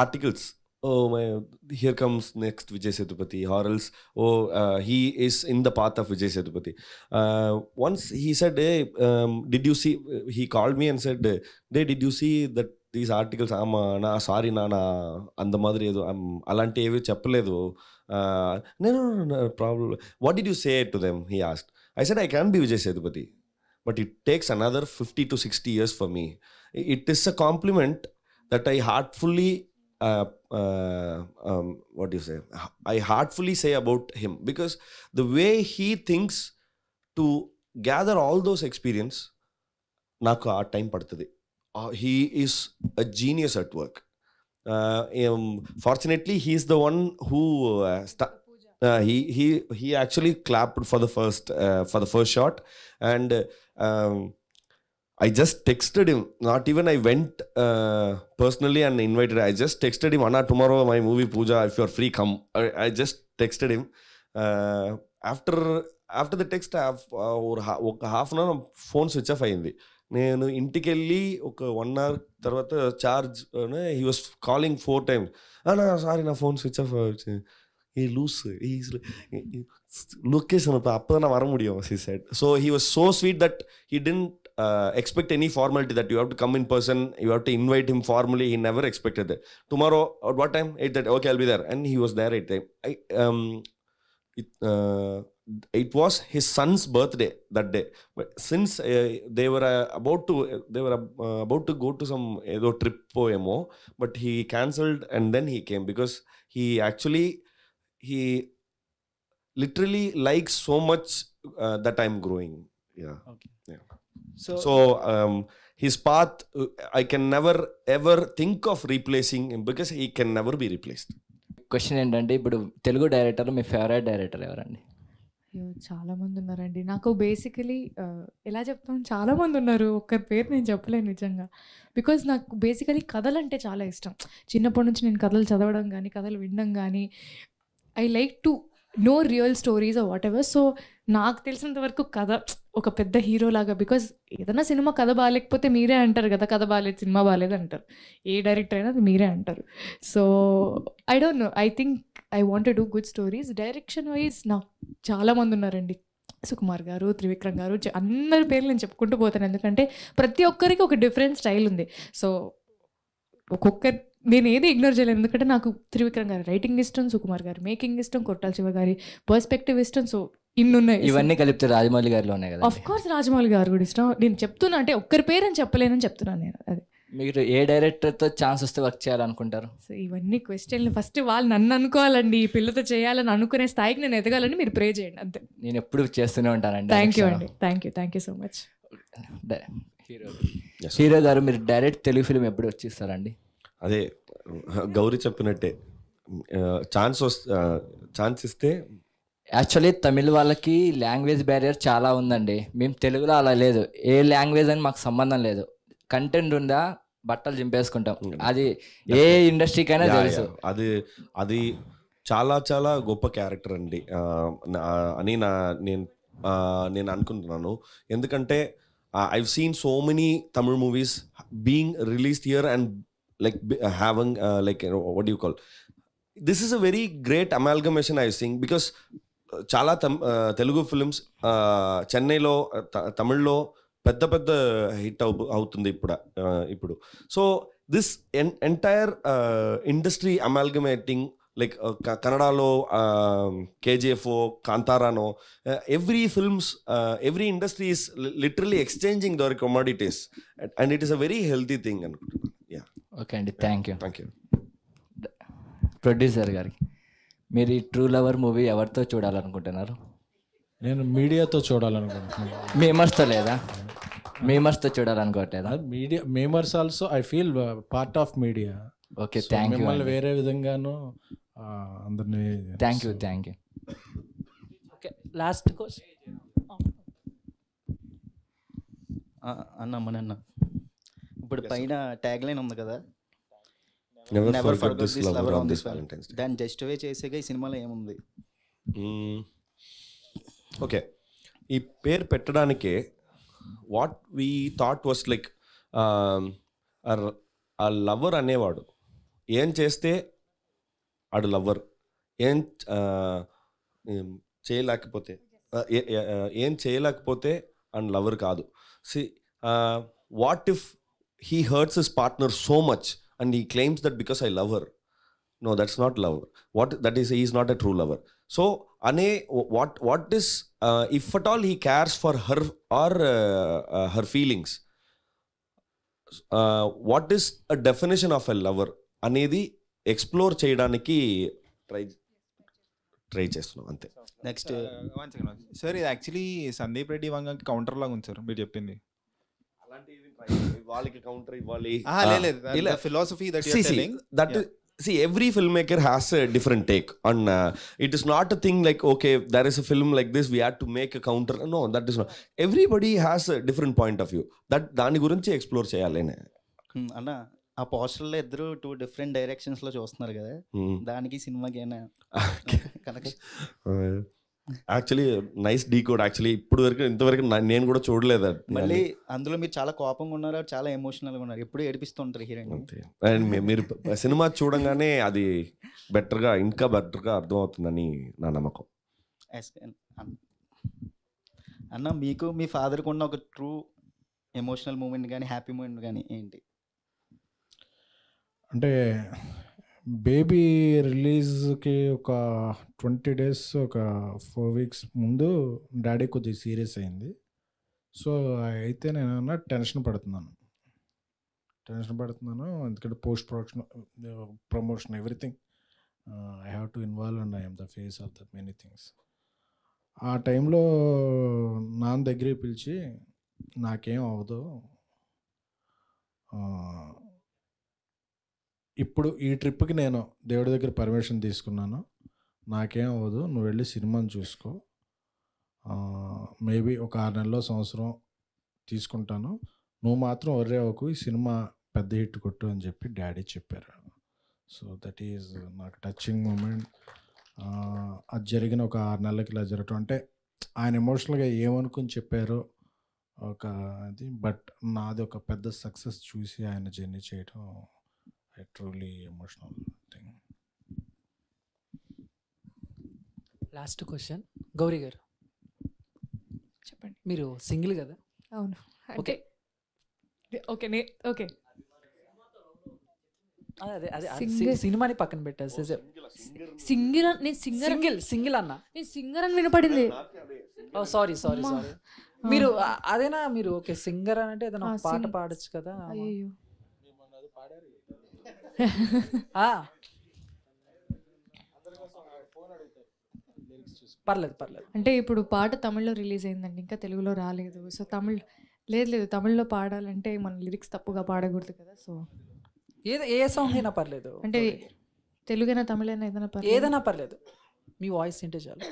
articles, oh my, here comes next Vijay Sethupathi, or else he is in the path of Vijay Sethupathi. Once he said, hey, did you see, he called me and said, hey, did you see that these articles? నా sorry నా అంత మాదిరి ఏదో అలాంటి ఏవి చెప్పలేదు. నేను problem, what did you say to them, he asked. I said I can be Vijay Sethupathi, but it takes another 50 to 60 years for me. It is a compliment that I heartfully what do you say, I heartfully say about him, because the way he thinks to gather all those experience, naku aa time padtadi. He is a genius at work. Fortunately he is the one who he actually clapped for the first shot, and I just texted him. Not even I went personally and invited. I just texted him, Anna, tomorrow my movie Pooja, if you're free, come. I just texted him. After the text, half an hour phone switch off అయింది. నేను ఇంటికి వెళ్ళి ఒక 1 hour తర్వాత charge, he was calling 4 times. Sorry నా phone switch off వచ్చింది. He loose. He's location appadana vara mudiyum, he said. So he was so sweet that he didn't expect any formality that you have to come in person, you have to invite him formally. He never expected that. Tomorrow at what time? 8:30. Okay, I'll be there. And he was there at 8:30. It was his son's birthday that day. But since they were about to go to some trip poemo, but he cancelled and then he came, because he literally likes so much that I'm growing. Yeah. Okay. Yeah. So his path, I can never ever think of replacing him, because he can never be replaced. Question ఏంటంటే, ఇప్పుడు Telugu director మీ favourite director ఎవరండి? చాలామంది ఉన్నారండి. నాకు basically ఎలా చెప్తాను, చాలామంది ఉన్నారు, ఒక్కరి పేరు నేను చెప్పలేను నిజంగా. బికాజ్ నాకు బేసికలీ కథలు అంటే చాలా ఇష్టం. చిన్నప్పటి నుంచి నేను కథలు చదవడం కానీ, కథలు వినడం కానీ, I like to know real stories or whatever. So నాకు తెలిసినంత వరకు కథ ఒక పెద్ద హీరో లాగా, బికాజ్ ఏదైనా సినిమా కథ బాగాలేకపోతే మీరే అంటారు కదా, కథ బాగాలేదు, సినిమా బాగాలేదు అంటారు. ఏ డైరెక్టర్ అయినా అది మీరే అంటారు. So I don't no, I think I want to do good stories. Direction wise నాకు చాలామంది ఉన్నారండి. సుకుమార్ గారు, త్రివిక్రమ్ గారు, అందరి పేర్లు నేను చెప్పుకుంటూ పోతాను, ఎందుకంటే ప్రతి ఒక్కరికి ఒక డిఫరెంట్ స్టైల్ ఉంది. సో ఒక్కొక్కరు నేను ఏది ఇగ్నోర్ చేయలేను, ఎందుకంటే నాకు త్రివిక్రమ్ గారి రైటింగ్ ఇష్టం, సుకుమార్ గారి మేకింగ్ ఇష్టం, కొట్టాల శివ గారి పర్స్పెక్టివ్ ఇష్టం. సో ఇన్నున్నాయి. ఇవన్నీ కలిపితే రాజమౌళి గారిలోనే కదా. ఆఫ్ కోర్స్ రాజమౌళి గారు కూడా ఇష్టం. నేను చెప్తున్నా అంటే ఒక్కరి పేరు అని చెప్పలేనని చెప్తున్నాను నేను. అది మీరు ఏ డైరెక్టర్తో ఛాన్స్ వస్తే వర్క్ చేయాలనుకుంటారు? సో ఇవన్నీ క్వశ్చన్లు ఫస్ట్ వాళ్ళు నన్ను అనుకోవాలండి, ఈ పిల్లతో చేయాలని అనుకునే స్థాయికి నేను ఎదగాలని మీరు ప్రే చేయండి అంతే. నేను ఎప్పుడు చేస్తూనే ఉంటానండి. థ్యాంక్ యూ అండి. Thank you so much. Hero Yes. Hero గారు మీరు డైరెక్ట్ తెలుగు ఫిలిం ఎప్పుడు వచ్చిస్తారండి? అదే గౌరీ చెప్పినట్టే ఛాన్స్ ఇస్తే. యాక్చువల్లీ తమిళ వాళ్ళకి లాంగ్వేజ్ బ్యారియర్ చాలా ఉందండి. మేము తెలుగులో అలా లేదు. ఏ లాంగ్వేజ్ అని మాకు సంబంధం లేదు. కంటెంట్ ఉందా బట్టలు చింపేసుకుంటాం. అది ఏ ఇండస్ట్రీకైనా తెలుసు. అది చాలా చాలా గొప్ప క్యారెక్టర్ అండి అని నేను అనుకుంటున్నాను. ఎందుకంటే I've seen so many Tamil movies being released here and like having like what do you call, this is a very great amalgamation I think, because చాలా తెలుగు ఫిల్మ్స్ చెన్నైలో తమిళ్లో పెద్ద పెద్ద హిట్ అవుతుంది ఇప్పుడు. So this entire industry amalgamating like కన్నడలో KGF, కాంతారానో, every films, every industry is literally exchanging their commodities and it is a very healthy thing అనుకుంటున్నాను. ఓకే అండి, thank you. Thank you. Producer గారికి, మీరు ఈ ట్రూ లవర్ మూవీ ఎవరితో చూడాలనుకుంటున్నారు? నేను మీడియాతో చూడాలనుకుంటున్నాను. మేమర్స్తో లేదా? మేమర్స్తో చూడాలనుకోవట్లేదా? Media memers also I feel part of media. Okay, thank you. మిమ్మల్ని వేరే విధంగాను అందరినీ thank you. Okay, last question అన్న మనన్న. ఇప్పుడు పైన ట్యాగ్ లైన్ ఉంది కదా, Never forget this lover on this Valentine's Day. దాన్ని జస్టిఫై చేసేగా ఈ సినిమాలో ఏముంది? ఓకే, ఈ పేరు పెట్టడానికే what we thought was like ఆ లవర్ అనేవాడు ఏం చేస్తే ఆడు లవర్, ఏం చేయలేకపోతే అండ్ లవర్ కాదు. See what if he hurts his partner so much and he claims that because I love her. No, that's not love. That is, he is not a true lover. So what is if at all he cares for her or her feelings, what is a definition of a lover అనేది explore చేయడానికి try చేస్తున్నాం అంతే. Next sir, ఇది actually Sandeep Reddy వంగకి counter లాగా ఉంది sir మీరు చెప్పింది. వాళ్ళకి కౌంటర్ ఇవ్వాలి. Philosophy that you are telling, see, every filmmaker has a different take on it is not a thing like okay, there is a film like this, we have to make a counter. No, that is not. Everybody has a different point of view. That దాని గురించి explore చేయాలనే. అన్న, ఆ పోస్టర్లో ఇద్దరు 2 different directions లో చూస్తున్నారు కదా, దానికి సినిమాకి ఏమైనా connection? Actually nice decode. Actually ఇంతవరకు నేను కూడా చూడలేదు. మళ్ళీ అందులో మీరు చాలా కోపంగా ఉన్నారు, చాలా ఎమోషనల్గా ఉన్నారు, ఎప్పుడు ఏడిపిస్తుంటారు హీరోయిన్. అండ్ మీరు సినిమా చూడంగానే అది ఇంకా బెటర్గా అర్థమవుతుందని నా నమ్మకం. అన్న, మీకు మీ ఫాదర్కి ఉన్న ఒక ట్రూ ఎమోషనల్ మూమెంట్ కానీ హ్యాపీ మూమెంట్ కానీ ఏంటి? అంటే బేబీ రిలీజ్కి ఒక 20 days, ఒక 4 weeks ముందు డాడీ కొద్దిగా సీరియస్ అయింది. సో అయితే నేను టెన్షన్ పడుతున్నాను ఎందుకంటే post promotion everything I have to involve and I'm the face of the many things. ఆ టైంలో నాన్న దగ్గరికి పిలిచి నాకేం అవ్వదు, ఇప్పుడు ఈ ట్రిప్కి నేను దేవుడి దగ్గర పర్మిషన్ తీసుకున్నాను, నాకేం అవ్వదు, నువ్వు వెళ్ళి సినిమాని చూసుకో, మేబీ ఒక 6 నెలలో సంవత్సరం తీసుకుంటాను, నువ్వు మాత్రం ఒర్రే అవ్వకు, ఈ సినిమా పెద్ద హిట్ కొట్టు అని చెప్పి డాడీ చెప్పారు. సో దట్ ఈజ్ నాకు టచింగ్ మూమెంట్. అది జరిగిన ఒక 6 నెలలకి ఇలా జరగటం అంటే ఆయన ఎమోషనల్గా ఏమనుకుని చెప్పారో ఒక అది, బట్ నాది ఒక పెద్ద సక్సెస్ చూసి ఆయన జర్నీ చేయడం truly emotional thing. Last question Gauri గారు, చెప్పండి. మీరు సింగిల్ కదా? అవును. ఓకే ఓకే ఓకే అదే సినిమాని పక్కన పెట్టారు. సింగిల్ నేను సింగిల్ అన్న, నేను సింగర్ అని వినపడింది. సారీ మీరు అదేనా? మీరు ఓకే సింగర్ అని అంటే ఏదైనా పాట పాడచ్చు కదా? అయ్యో పర్లేదు. అంటే ఇప్పుడు పాట తమిళ్లో రిలీజ్ అయిందండి, ఇంకా తెలుగులో రాలేదు. సో లేదు లేదు, తమిళ్లో పాడాలంటే మన లిరిక్స్ తప్పుగా పాడకూడదు కదా. సో ఏ సాంగ్ అయినా పర్లేదు, అంటే తెలుగైనా తమిళైనా ఏదైనా పర్లేదు. ఏదైనా పర్లేదు, మీ వాయిస్ వింటే చాలు.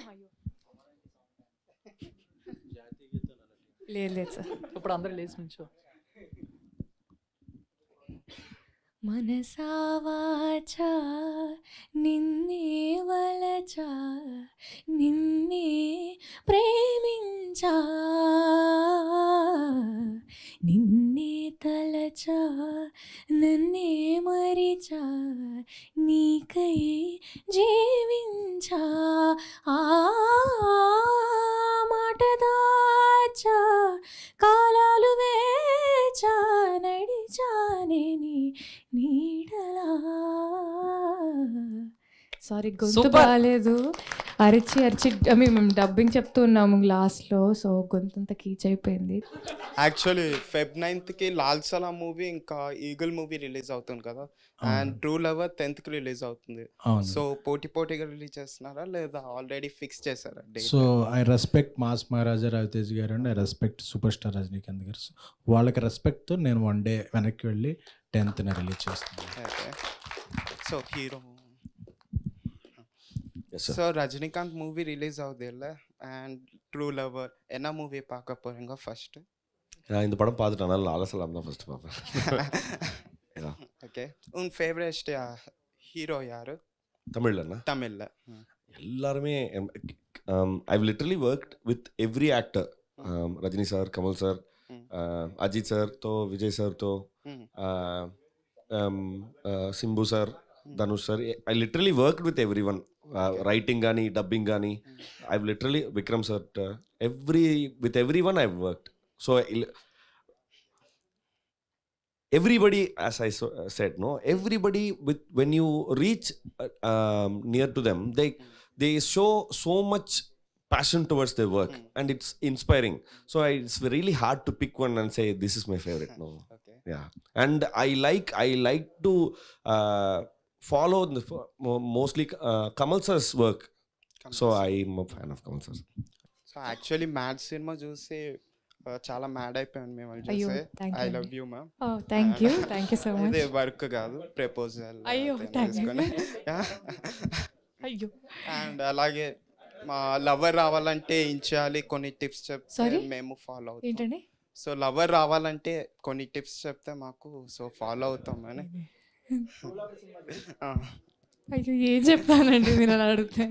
లేదు లేదు సార్. ఇప్పుడు అందరూ లేచి నుంచో. మనసా వాచా నిన్నే వలచా నిన్నే ప్రేమించా నిన్నే తలచా నన్నే మరిచా నీకై జీవించా ఆ మాట దాచా కాలాలు వేచా నడిచానే నీ నీడలా. సారీ గొంతు బాగాలేదు, అరిచి అరిచి మేము డబ్బింగ్ చెప్తూ ఉన్నాము లాస్ట్లో, సో గొంతు అంతా కీచ్ అయిపోయింది. యాక్చువల్లీ Feb 9th లాల్ సలాం మూవీ ఇంకా ఈగల్ మూవీ రిలీజ్ అవుతుంది కదా, and true lover 10th release అవుతుంది. సో పోటీగా రిలీజ్ చేస్తున్నారా లేదా ఆల్రెడీ ఫిక్స్ చేశారా? సో ఐ రెస్పెక్ట్ మాస్ మహారాజా రవితేజ్ గారు and I respect super star Rajinikanth గారు. వాళ్ళకి రెస్పెక్ట్తో నేను 1 day వెనక్కి వెళ్ళి 10th రిలీజ్ చేస్తున్నాను. So hero so Rajinikanth movie release ஆகுது இல்லை, அண்ட் ட்ரூ லவர் என்ன மூவி பார்க்க போகிறீங்க ஃபர்ஸ்ட்? நான் இந்த படம் பார்த்துட்டேன், அதனால லால சலாம் தான் ஃபர்ஸ்ட் பார்ப்பேன். ஓகே, உன் ஃபேவரட் ஹீரோ யாரு தமிழ்லண்ணா? தமிழில் எல்லாருமே I've literally worked with every actor, Rajini sir, Kamal sir, Ajith sir తో విజయ్ సార్ తో Simbu sir, Dhanush sir. I literally worked with everyone, writing కానీ డబ్బింగ్ కానీ. I literally Vikram sir, with everyone I've worked. So everybody, as I said, no, everybody when you reach near to them, they show so much passion towards their work, and it's inspiring. So it's really hard to pick one and say this is my favorite. No. Okay. Yeah, and I like to follow mostly Kamal sir's work. So I'm a fan of Kamal sir. So actually mad cinema చూసి చాలా mad అయిపోయాను మేము చూసి. I love you ma'am. Thank you so much. ఇదే work కాదు, proposal. అయ్యో. And అలాగే మా లవర్ రావాలంటే ఏం చేయాలి కొన్ని టిప్స్ చెప్తే మేము ఫాలో అవుతాం. ఏంటండి? సో లవర్ రావాలంటే కొన్ని టిప్స్ చెప్తే మాకు సో ఫాలో అవుతాం అని. అయ్యో ఏం చెప్తానండి మీరు అలా అడిగితే.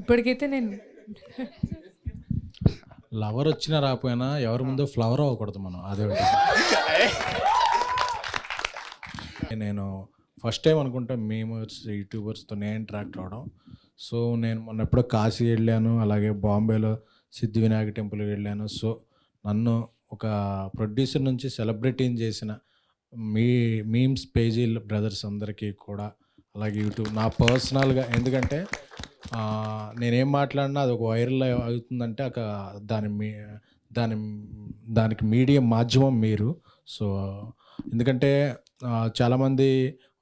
ఇప్పటికైతే నేను లవర్ వచ్చినా రాకపోయినా ఎవరి ముందు ఫ్లవర్ అవ్వకూడదు మనం, అదే. నేను ఫస్ట్ టైం అనుకుంటా మేమర్స్ యూట్యూబర్స్తో నేను ఇంటరాక్ట్ అవ్వడం. సో నేను మొన్న ఎప్పుడో కాశీ వెళ్ళాను, అలాగే బాంబేలో సిద్ధి వినాయక టెంపుల్కి వెళ్ళాను. సో నన్ను ఒక ప్రొడ్యూసర్ నుంచి సెలబ్రిటీని చేసిన మీమ్స్ పేజీ బ్రదర్స్ అందరికీ కూడా, అలాగే యూట్యూబ్ నా పర్సనల్గా, ఎందుకంటే నేనేం మాట్లాడినా అది ఒక వైరల్ అవుతుందంటే దానికి మీడియం మాధ్యమం మీరు. సో ఎందుకంటే చాలామంది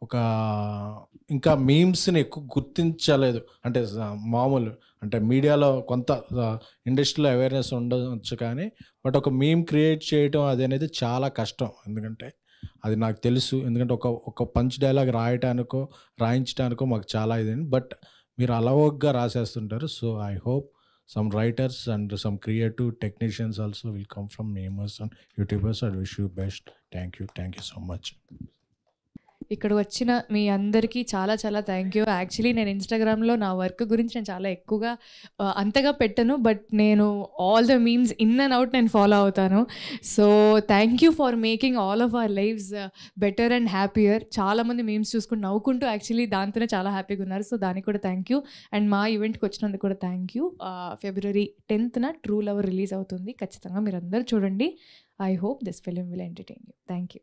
ఒక ఇంకా మీమ్స్ని ఎక్కువ గుర్తించలేదు, అంటే మామూలు అంటే మీడియాలో కొంత ఇండస్ట్రీలో అవేర్నెస్ ఉండవచ్చు కానీ, బట్ ఒక మీమ్ క్రియేట్ చేయడం అది అనేది చాలా కష్టం. ఎందుకంటే అది నాకు తెలుసు, ఎందుకంటే ఒక పంచ్ డైలాగ్ రాయించడానికో మాకు చాలా ఇదండి. బట్ మీరు అలవోగ్గా రాసేస్తుంటారు. So I hope some writers and some creative technicians also will come from memers and YouTubers. I wish you best. Thank you so much. ఇక్కడ వచ్చిన మీ అందరికీ చాలా చాలా థ్యాంక్ యూ. యాక్చువల్లీ నేను ఇన్స్టాగ్రామ్లో నా వర్క్ గురించి నేను చాలా ఎక్కువగా అంతగా పెట్టను, బట్ నేను all the memes in and out నేను ఫాలో అవుతాను. So thank you for making all of our lives better and happier. చాలామంది మీమ్స్ చూసుకుని నవ్వుకుంటూ యాక్చువల్లీ దాంతోనే చాలా హ్యాపీగా ఉన్నారు. సో దానికి కూడా థ్యాంక్ యూ. అండ్ మా ఈవెంట్కి వచ్చినందుకు కూడా thank you. February 10th true lover release అవుతుంది. ఖచ్చితంగా మీరు అందరూ చూడండి. I hope this film will entertain you. Thank you.